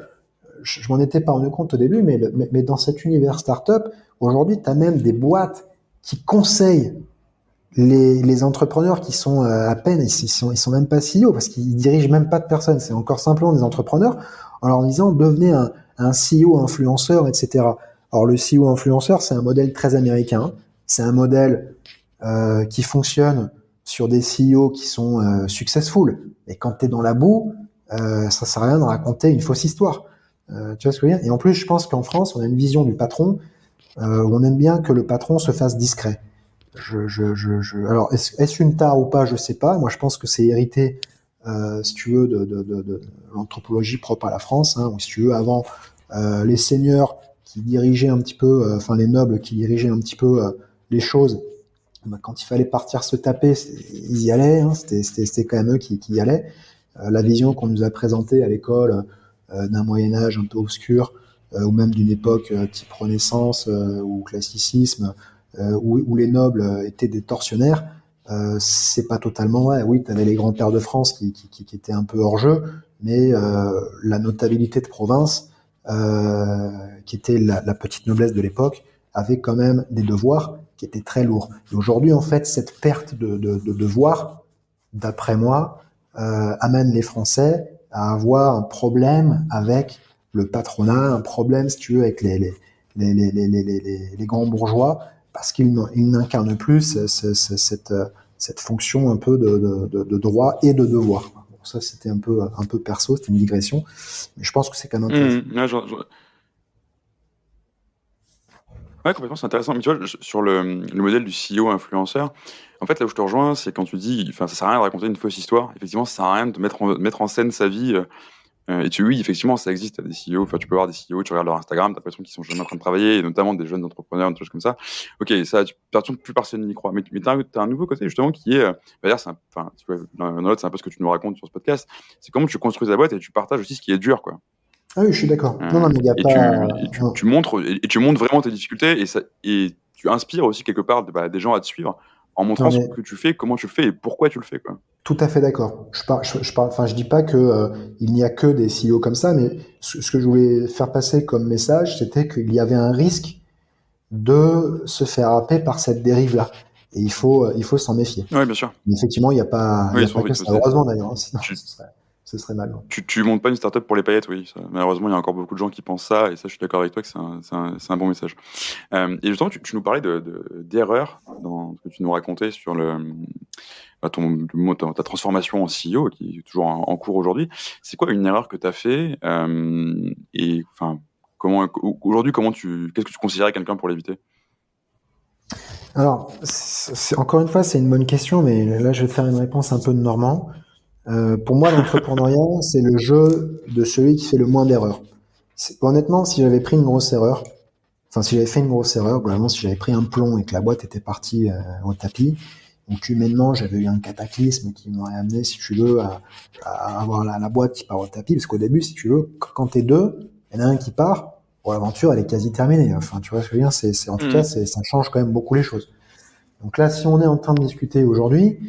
je m'en étais pas rendu compte au début, mais dans cet univers startup, aujourd'hui, tu as même des boîtes qui conseillent les entrepreneurs qui sont à peine, ils sont même pas CEO parce qu'ils dirigent même pas de personnes. C'est encore simplement des entrepreneurs en leur disant devenez un CEO influenceur, etc. Alors le CEO influenceur, c'est un modèle très américain. C'est un modèle qui fonctionne sur des CEO qui sont successful. Et quand tu es dans la boue, ça sert à rien de raconter une fausse histoire. Tu vois ce que je veux dire? Et en plus, je pense qu'en France, on a une vision du patron où on aime bien que le patron se fasse discret. Alors, est-ce une tare ou pas? Je sais pas. Moi, je pense que c'est hérité, si tu veux, de l'anthropologie propre à la France. Hein, ou si tu veux, avant, les seigneurs qui dirigeaient un petit peu, enfin les nobles qui dirigeaient un petit peu les choses. Quand il fallait partir se taper, ils y allaient. Hein, c'était quand même eux qui y allaient. La vision qu'on nous a présentée à l'école d'un Moyen Âge un peu obscur, ou même d'une époque type Renaissance ou classicisme, où les nobles étaient des tortionnaires, c'est pas totalement vrai. Oui, tu avais les grands-pères de France qui étaient un peu hors jeu, mais la notabilité de province, qui était la petite noblesse de l'époque, avait quand même des devoirs qui étaient très lourds. Et aujourd'hui, en fait, cette perte de devoirs, d'après moi, amène les Français à avoir un problème avec le patronat, un problème, si tu veux, avec les grands bourgeois, parce qu'ils n'incarnent plus cette fonction un peu de droit et de devoir. Bon, ça, c'était un peu perso, c'était une digression, mais je pense que c'est quand même intéressant. Ouais, complètement, c'est intéressant. Mais tu vois, sur le modèle du CEO influenceur, en fait, là où je te rejoins, c'est quand tu dis, enfin, ça sert à rien de raconter une fausse histoire. Effectivement, ça sert à rien de mettre en scène sa vie. Oui, effectivement, ça existe. T'as des CEO, enfin, tu peux avoir des CEO, tu regardes leur Instagram, t'as l'impression qu'ils sont jamais en train de travailler, et notamment des jeunes entrepreneurs, des choses comme ça. Ok, ça, plus personne n'y croit. Mais t'as un nouveau côté, justement, qui est, d'ailleurs, enfin, tu vois, l'un l'autre, c'est un peu ce que tu nous racontes sur ce podcast. C'est comment tu construis ta boîte et tu partages aussi ce qui est dur, quoi. Ah oui, je suis d'accord. Non, mais il n'y a pas... Tu montres vraiment tes difficultés et tu inspires aussi quelque part des gens à te suivre en montrant ce que tu fais, comment tu le fais et pourquoi tu le fais, quoi. Tout à fait d'accord. Je dis pas que il n'y a que des CEO comme ça, mais ce que je voulais faire passer comme message, c'était qu'il y avait un risque de se faire happer par cette dérive-là. Et il faut s'en méfier. Oui, bien sûr. Mais effectivement, il n'y a pas, que ça. Heureusement d'ailleurs, sinon ce serait mal. Tu montes pas une startup pour les paillettes, oui. Ça, malheureusement, il y a encore beaucoup de gens qui pensent ça, et ça, je suis d'accord avec toi que c'est un bon message. Et justement, tu nous parlais d'erreurs dans ce que tu nous racontais sur ta transformation en CEO, qui est toujours en cours aujourd'hui. C'est quoi une erreur que tu as fait et enfin, aujourd'hui, qu'est-ce que tu considérais quelqu'un pour l'éviter? Alors, encore une fois, c'est une bonne question, mais là, je vais te faire une réponse un peu de Normand. Pour moi, l'entrepreneuriat, c'est le jeu de celui qui fait le moins d'erreurs. Honnêtement, si j'avais fait une grosse erreur, globalement, si j'avais pris un plomb et que la boîte était partie au tapis, donc humainement, j'avais eu un cataclysme qui m'aurait amené, si tu veux, à avoir la boîte qui part au tapis, parce qu'au début, si tu veux, quand t'es deux, il y en a un qui part, bon, l'aventure, elle est quasi terminée. Enfin, tu vois ce que je veux dire, en tout cas, ça change quand même beaucoup les choses. Donc là, si on est en train de discuter aujourd'hui,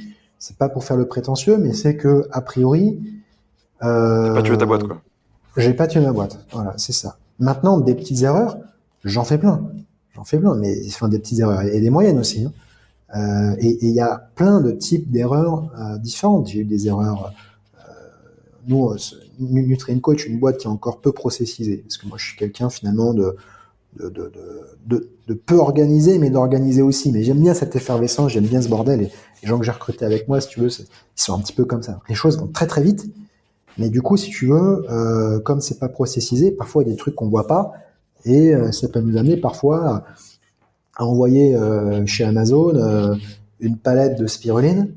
c'est pas pour faire le prétentieux, mais c'est que, a priori, T'as pas tué ta boîte, quoi. J'ai pas tué ma boîte. Voilà, c'est ça. Maintenant, des petites erreurs, j'en fais plein, mais enfin des petites erreurs et des moyennes aussi. Hein. Et il y a plein de types d'erreurs différentes. J'ai eu des erreurs. Nous, NutrienCo est une boîte qui est encore peu processisée, parce que moi, je suis quelqu'un finalement de peu organiser, mais d'organiser aussi. Mais j'aime bien cette effervescence, j'aime bien ce bordel. Et les gens que j'ai recrutés avec moi, si tu veux, ils sont un petit peu comme ça. Les choses vont très très vite, mais du coup, si tu veux, comme c'est pas processisé, parfois il y a des trucs qu'on voit pas, et ça peut nous amener parfois à envoyer chez Amazon une palette de spiruline,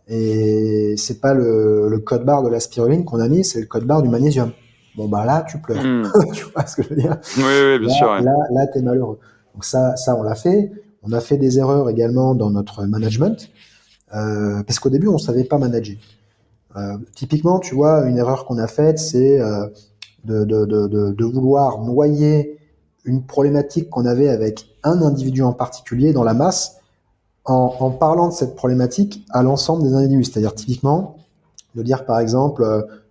et c'est pas le code barre de la spiruline qu'on a mis, c'est le code barre du magnésium. Bon bah là, tu pleures. Hmm. Tu vois ce que je veux dire? Oui, oui, bien Là, sûr. Ouais. là, t'es malheureux. Donc ça, on l'a fait. On a fait des erreurs également dans notre management, parce qu'au début, on savait pas manager. Typiquement, tu vois, une erreur qu'on a faite, c'est de vouloir noyer une problématique qu'on avait avec un individu en particulier dans la masse, en parlant de cette problématique à l'ensemble des individus. C'est-à-dire, typiquement, de dire par exemple,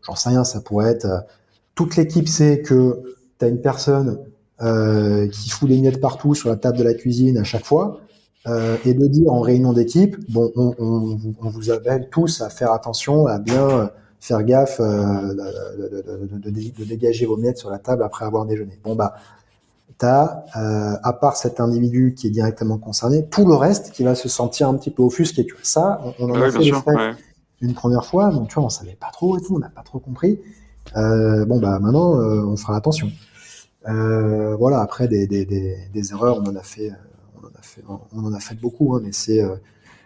j'en sais rien, ça pourrait être toute l'équipe sait que tu as une personne qui fout des miettes partout sur la table de la cuisine à chaque fois, et de dire en réunion d'équipe, bon, on vous appelle tous à faire attention, à bien faire gaffe, de dégager vos miettes sur la table après avoir déjeuné. Bon bah, t'as, à part cet individu qui est directement concerné, tout le reste qui va se sentir un petit peu offusqué. Tu vois, ça, on en Bah a oui, bien fait les sûr. frais Ouais. une première fois, donc tu vois, on savait pas trop et tout, on n'a pas trop compris. Bon bah maintenant, on fera attention. Voilà, après des erreurs, on en a fait beaucoup, hein, mais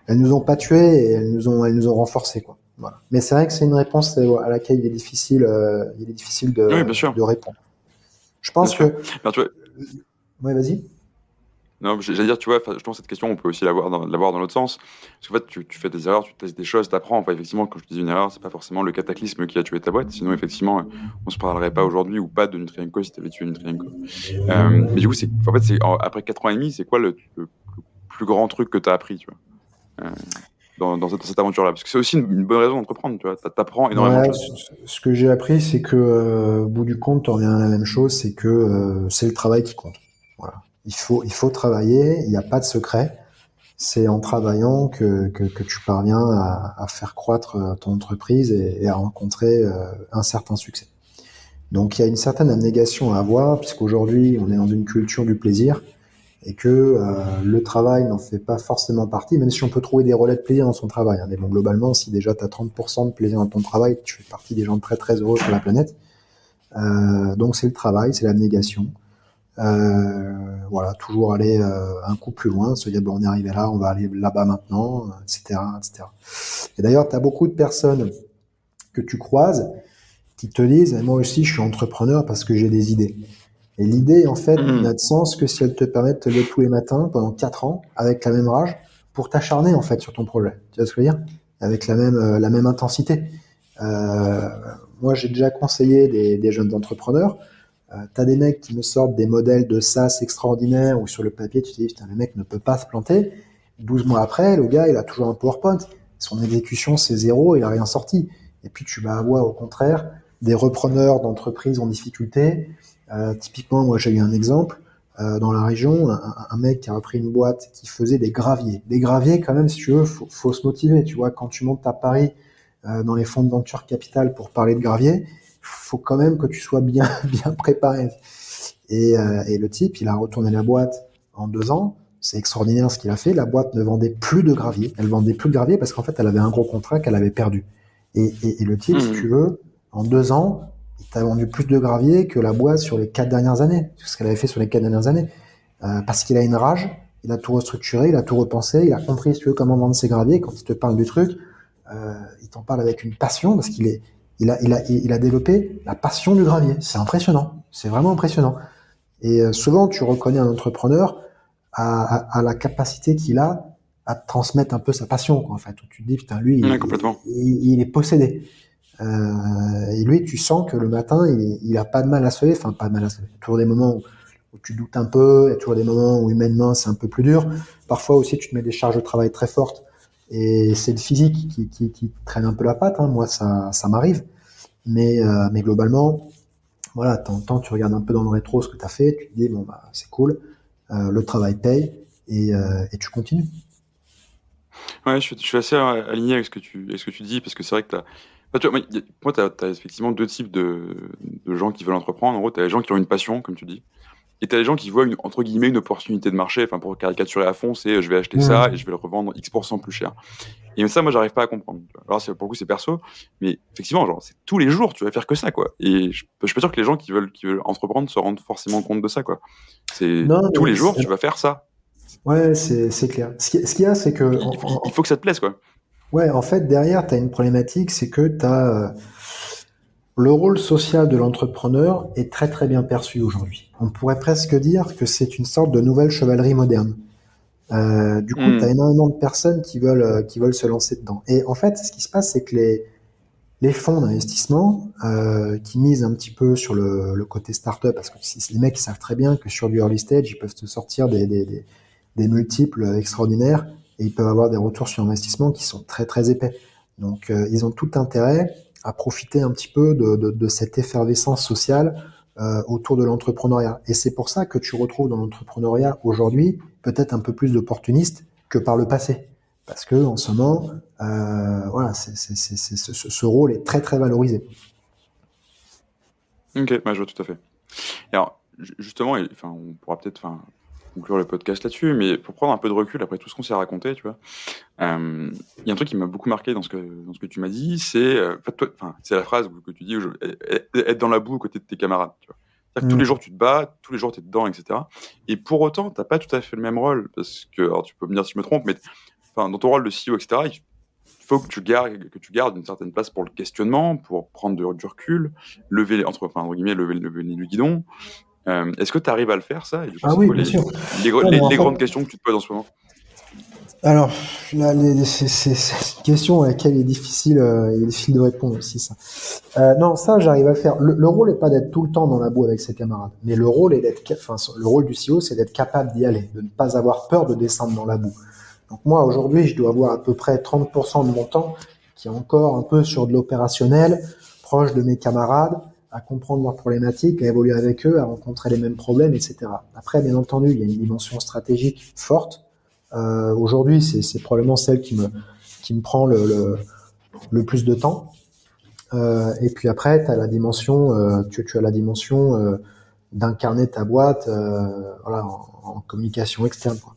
elles nous ont pas tués et elles nous ont renforcés, quoi. Voilà. Mais c'est vrai que c'est une réponse à laquelle il est difficile Oui, bien sûr. de répondre. Je Bien pense sûr. que, Alors, tu vois, ouais, vas-y. non, j'allais dire, tu vois, je pense que cette question, on peut aussi l'avoir dans l'autre sens. Parce qu'en fait, tu fais des erreurs, tu testes des choses, tu apprends. Enfin, effectivement, quand je dis une erreur, c'est pas forcément le cataclysme qui a tué ta boîte. Sinon, effectivement, on se parlerait pas aujourd'hui ou pas de Nutrienco si tu avais tué Nutrienco. Mais du coup, en fait, après 4 ans et demi, c'est quoi le plus grand truc que tu as appris, tu vois, dans cette aventure-là? Parce que c'est aussi une bonne raison d'entreprendre, tu vois. T'apprends énormément de Ouais, choses. ce que j'ai appris, c'est que au bout du compte, on revient à la même chose, c'est que c'est le travail qui compte. Voilà. Il faut travailler, il n'y a pas de secret. C'est en travaillant que tu parviens à faire croître ton entreprise et à rencontrer un certain succès. Donc il y a une certaine abnégation à avoir, puisqu'aujourd'hui on est dans une culture du plaisir et que le travail n'en fait pas forcément partie, même si on peut trouver des relais de plaisir dans son travail, hein. Mais bon, globalement, si déjà tu as 30% de plaisir dans ton travail, tu fais partie des gens très très heureux sur la planète. Donc c'est le travail, c'est l'abnégation. Voilà, toujours aller un coup plus loin, se dire bon, on est arrivé là, on va aller là-bas maintenant, etc., etc. Et d'ailleurs, tu as beaucoup de personnes que tu croises qui te disent, moi aussi, je suis entrepreneur parce que j'ai des idées. Et l'idée, en fait, n'a Mhm. de sens que si elle te permet de te lever tous les matins pendant 4 ans avec la même rage pour t'acharner, en fait, sur ton projet. Tu vois ce que je veux dire? Avec la même intensité. Euh, Moi, j'ai déjà conseillé des jeunes entrepreneurs. T'as des mecs qui me sortent des modèles de SaaS extraordinaires où sur le papier, tu te dis, putain, le mec ne peut pas se planter. 12 mois après, le gars, il a toujours un PowerPoint. Son exécution, c'est zéro, il a rien sorti. Et puis, tu vas avoir, au contraire, des repreneurs d'entreprises en difficulté. Typiquement, moi, j'ai eu un exemple dans la région, un mec qui a repris une boîte qui faisait des graviers. Des graviers, quand même, si tu veux, faut se motiver. Tu vois, quand tu montes à Paris dans les fonds de venture capital pour parler de gravier, faut quand même que tu sois bien, bien préparé. Et le type, il a retourné la boîte en 2 ans. C'est extraordinaire ce qu'il a fait. La boîte ne vendait plus de gravier. Elle vendait plus de gravier parce qu'en fait, elle avait un gros contrat qu'elle avait perdu. Et le type, si tu Mhm. veux, en 2 ans, il t'a vendu plus de gravier que la boîte sur les 4 dernières années. Ce qu'elle avait fait sur les 4 dernières années. Parce qu'il a une rage, il a tout restructuré, il a tout repensé, il a compris, si tu veux, comment vendre ses graviers. Quand il te parle du truc, il t'en parle avec une passion parce il a développé la passion du gravier. C'est impressionnant. C'est vraiment impressionnant. Et souvent, tu reconnais un entrepreneur à la capacité qu'il a à te transmettre un peu sa passion, quoi, en fait. Où tu te dis, putain, lui, Ouais, complètement. il est possédé. Et lui, tu sens que le matin, il a pas de mal à se lever. Enfin, pas de mal à se lever. Il y a toujours des moments où tu doutes un peu. Il y a toujours des moments où humainement, c'est un peu plus dur. Parfois aussi, tu te mets des charges de travail très fortes. Et c'est le physique qui traîne un peu la patte, hein. Moi, ça m'arrive. Mais globalement, voilà, de temps en temps, tu regardes un peu dans le rétro ce que tu as fait, tu te dis, bon, bah, c'est cool, le travail paye, et tu continues. Ouais, je suis assez aligné avec ce que tu dis, parce que c'est vrai que enfin, tu vois, moi, t'as effectivement deux types de gens qui veulent entreprendre. En gros, t'as les gens qui ont une passion, comme tu dis, Et t'as les gens qui voient entre guillemets une opportunité de marché, enfin pour caricaturer à fond, c'est je vais acheter Mmh. ça et je vais le revendre X% plus cher. Et ça, moi, j'arrive pas à comprendre. Alors, pour le coup, c'est perso, mais effectivement, genre, c'est tous les jours, tu vas faire que ça, quoi. Et je suis pas sûr que les gens qui veulent entreprendre se rendent forcément compte de ça, quoi. C'est Non, tous mais les jours, tu vas faire ça. ouais, c'est clair. Ce qu'il y a, c'est que Il faut que ça te plaise, quoi. ouais, en fait, derrière, tu as une problématique, c'est que tu as le rôle social de l'entrepreneur est très très bien perçu aujourd'hui. On pourrait presque dire que c'est une sorte de nouvelle chevalerie moderne. Du coup, tu as énormément de personnes qui veulent se lancer dedans. Et en fait, ce qui se passe, c'est que les fonds d'investissement qui misent un petit peu sur le côté startup, parce que les mecs ils savent très bien que sur du early stage, ils peuvent te sortir des multiples extraordinaires et ils peuvent avoir des retours sur investissement qui sont très très épais. Donc ils ont tout intérêt à profiter un petit peu de cette effervescence sociale autour de l'entrepreneuriat. Et c'est pour ça que tu retrouves dans l'entrepreneuriat aujourd'hui peut-être un peu plus d'opportunistes que par le passé. Parce que en ce moment, voilà, ce rôle est très très valorisé. Ok, ouais, je vois tout à fait. Et alors, justement, enfin, on pourra peut-être conclure le podcast là-dessus, mais pour prendre un peu de recul après tout ce qu'on s'est raconté, tu vois, il y a un truc qui m'a beaucoup marqué dans ce que tu m'as dit, c'est c'est la phrase que tu dis être dans la boue aux côtés de tes camarades. Tu vois. C'est-à-dire que tous les jours tu te bats, tous les jours tu es dedans, etc. Et pour autant, tu n'as pas tout à fait le même rôle, parce que, alors tu peux me dire si je me trompe, mais dans ton rôle de CEO, etc., il faut que tu gardes une certaine place pour le questionnement, pour prendre du recul, entre guillemets, lever le nez du guidon. Est-ce que tu arrives à le faire, ça? Et du coup, Ah c'est oui, quoi bien sûr. Ouais, les grandes questions que tu te poses en ce moment? Alors, là, c'est une question à laquelle il est difficile de répondre aussi, ça. Non, ça, j'arrive à le faire. Le rôle n'est pas d'être tout le temps dans la boue avec ses camarades, mais le rôle le rôle du CEO, c'est d'être capable d'y aller, de ne pas avoir peur de descendre dans la boue. Donc moi, aujourd'hui, je dois avoir à peu près 30% de mon temps qui est encore un peu sur de l'opérationnel, proche de mes camarades, à comprendre leurs problématiques, à évoluer avec eux, à rencontrer les mêmes problèmes, etc. Après, bien entendu, il y a une dimension stratégique forte. Aujourd'hui, c'est probablement celle qui me prend le plus de temps. Et puis après, tu as la dimension, tu as la dimension d'incarner ta boîte voilà, en communication externe, quoi.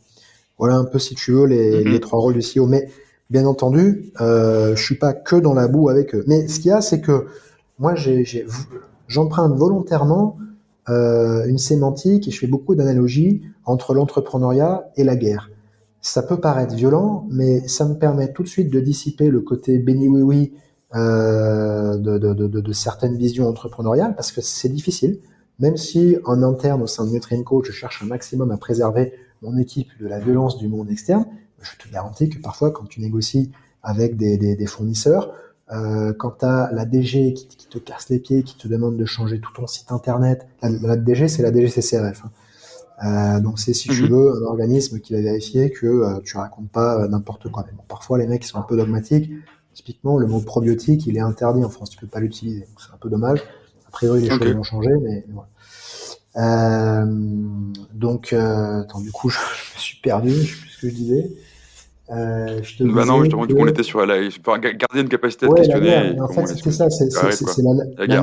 Voilà un peu, si tu veux, les trois rôles du CEO. Mais bien entendu, je suis pas que dans la boue avec eux. Mais ce qu'il y a, c'est que moi, j'emprunte volontairement une sémantique et je fais beaucoup d'analogies entre l'entrepreneuriat et la guerre. Ça peut paraître violent, mais ça me permet tout de suite de dissiper le côté béni oui oui de certaines visions entrepreneuriales, parce que c'est difficile. Même si en interne au sein de Nutrien-Co, je cherche un maximum à préserver mon équipe de la violence du monde externe, je te garantis que parfois quand tu négocies avec des fournisseurs, quand tu as la DG qui te casse les pieds, qui te demande de changer tout ton site internet, la DG c'est la DGCCRF, hein. Donc c'est, si tu veux, un organisme qui va vérifier que tu racontes pas n'importe quoi. Mais bon, parfois les mecs ils sont un peu dogmatiques. Typiquement, le mot probiotique, il est interdit en France, tu peux pas l'utiliser. Donc, c'est un peu dommage. A priori, les choses vont changer, mais voilà. Attends, du coup, je me suis perdu, je sais plus ce que je disais. Je te Bah non, disais justement, du coup, on était sur garder une capacité à te ouais, la guerre. questionner et Mais en comment fait, est-ce c'était que ça, tu arrives, quoi. c'est La guerre.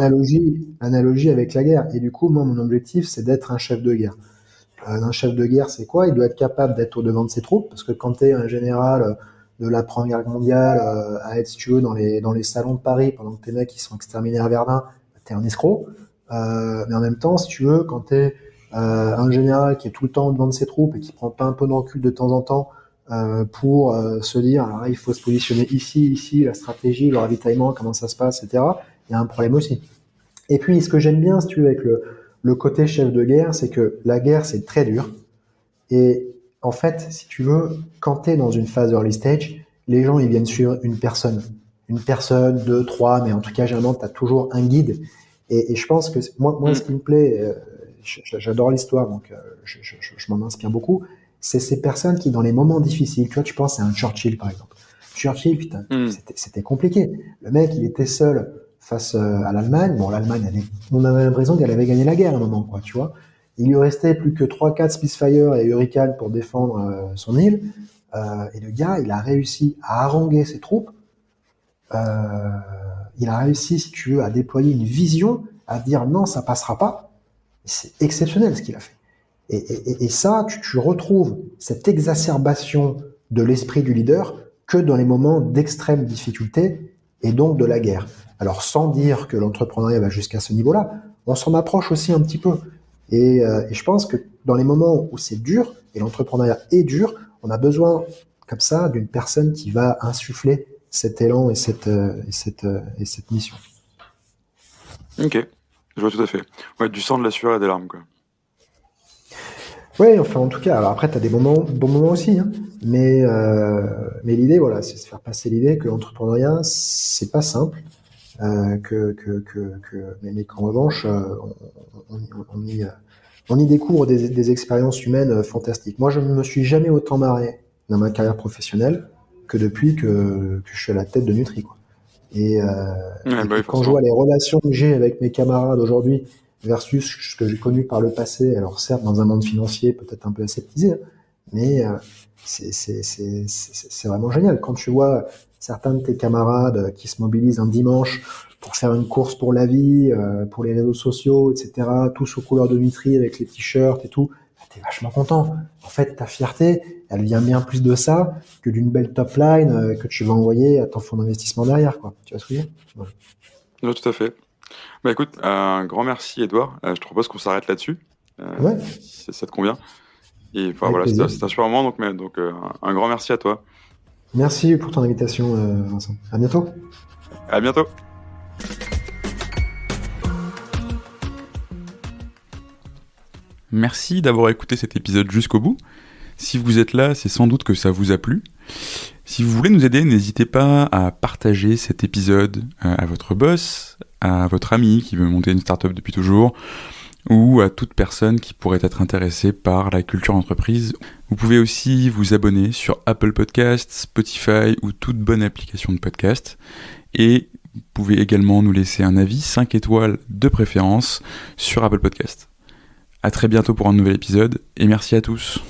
l'analogie avec la guerre. Et du coup, moi, mon objectif, c'est d'être un chef de guerre. Un chef de guerre, c'est quoi? Il doit être capable d'être au devant de ses troupes, parce que quand tu es un général de la Première Guerre mondiale, à être, si tu veux, dans les salons de Paris, pendant que tes mecs ils sont exterminés à Verdun, t'es un escroc. Mais en même temps, si tu veux, quand t'es un général qui est tout le temps au devant de ses troupes et qui prend pas un peu de recul de temps en temps pour se dire, alors là, il faut se positionner ici, la stratégie, le ravitaillement, comment ça se passe, etc., il y a un problème aussi. Et puis, ce que j'aime bien, si tu veux, avec le côté chef de guerre, c'est que la guerre, c'est très dur. Et en fait, si tu veux, quand tu es dans une phase early stage, les gens, ils viennent suivre une personne. Une personne, deux, trois, mais en tout cas, généralement, tu as toujours un guide. Et je pense que moi ce qui me plaît, j'adore l'histoire, donc je m'en inspire beaucoup, c'est ces personnes qui, dans les moments difficiles, tu vois, tu penses à un Churchill, par exemple. Churchill, putain, c'était compliqué. Le mec, il était seul face à l'Allemagne. Bon, l'Allemagne, on avait l'impression qu'elle avait gagné la guerre à un moment, quoi, tu vois. Il lui restait plus que 3-4 Spitfire et Hurricane pour défendre son île. Et le gars, il a réussi à haranguer ses troupes. Il a réussi, si tu veux, à déployer une vision, à dire non, ça passera pas. C'est exceptionnel ce qu'il a fait. Et ça, tu retrouves cette exacerbation de l'esprit du leader que dans les moments d'extrême difficulté et donc de la guerre. Alors, sans dire que l'entrepreneuriat va jusqu'à ce niveau-là, on s'en approche aussi un petit peu. Et je pense que dans les moments où c'est dur, et l'entrepreneuriat est dur, on a besoin, comme ça, d'une personne qui va insuffler cet élan et cette mission. Ok, je vois tout à fait. Ouais, du sang, de la sueur et des larmes, quoi. Oui, enfin, en tout cas, alors après, tu as des bons moments aussi, hein, mais l'idée, voilà, c'est de faire passer l'idée que l'entrepreneuriat, c'est pas simple, mais qu'en revanche, on y découvre des expériences humaines fantastiques. Moi, je ne me suis jamais autant marré dans ma carrière professionnelle que depuis que je suis à la tête de Nutri, quoi. Et, Ouais, bah oui, quand je forcément. vois les relations que j'ai avec mes camarades aujourd'hui versus ce que j'ai connu par le passé, alors certes dans un monde financier peut-être un peu aseptisé, hein, mais c'est vraiment génial. Quand tu vois certains de tes camarades qui se mobilisent un dimanche pour faire une course pour la vie, pour les réseaux sociaux, etc., tous aux couleurs de Nutri avec les t-shirts et tout, bah, t'es vachement content. En fait, ta fierté, elle vient bien plus de ça que d'une belle top line que tu vas envoyer à ton fonds d'investissement derrière, quoi. Tu vois ce que je veux dire? Voilà. Je vois tout à fait. Bah écoute, un grand merci, Edouard. Je te propose qu'on s'arrête là-dessus, Ouais, si ça te convient. Et enfin, avec voilà, plaisir. c'était un super moment, donc un grand merci à toi. Merci pour ton invitation, Vincent. À bientôt. À bientôt. Merci d'avoir écouté cet épisode jusqu'au bout. Si vous êtes là, c'est sans doute que ça vous a plu. Si vous voulez nous aider, n'hésitez pas à partager cet épisode à votre boss, à votre ami qui veut monter une startup depuis toujours, ou à toute personne qui pourrait être intéressée par la culture entreprise. Vous pouvez aussi vous abonner sur Apple Podcasts, Spotify ou toute bonne application de podcast. Et vous pouvez également nous laisser un avis 5 étoiles de préférence sur Apple Podcasts. À très bientôt pour un nouvel épisode et merci à tous.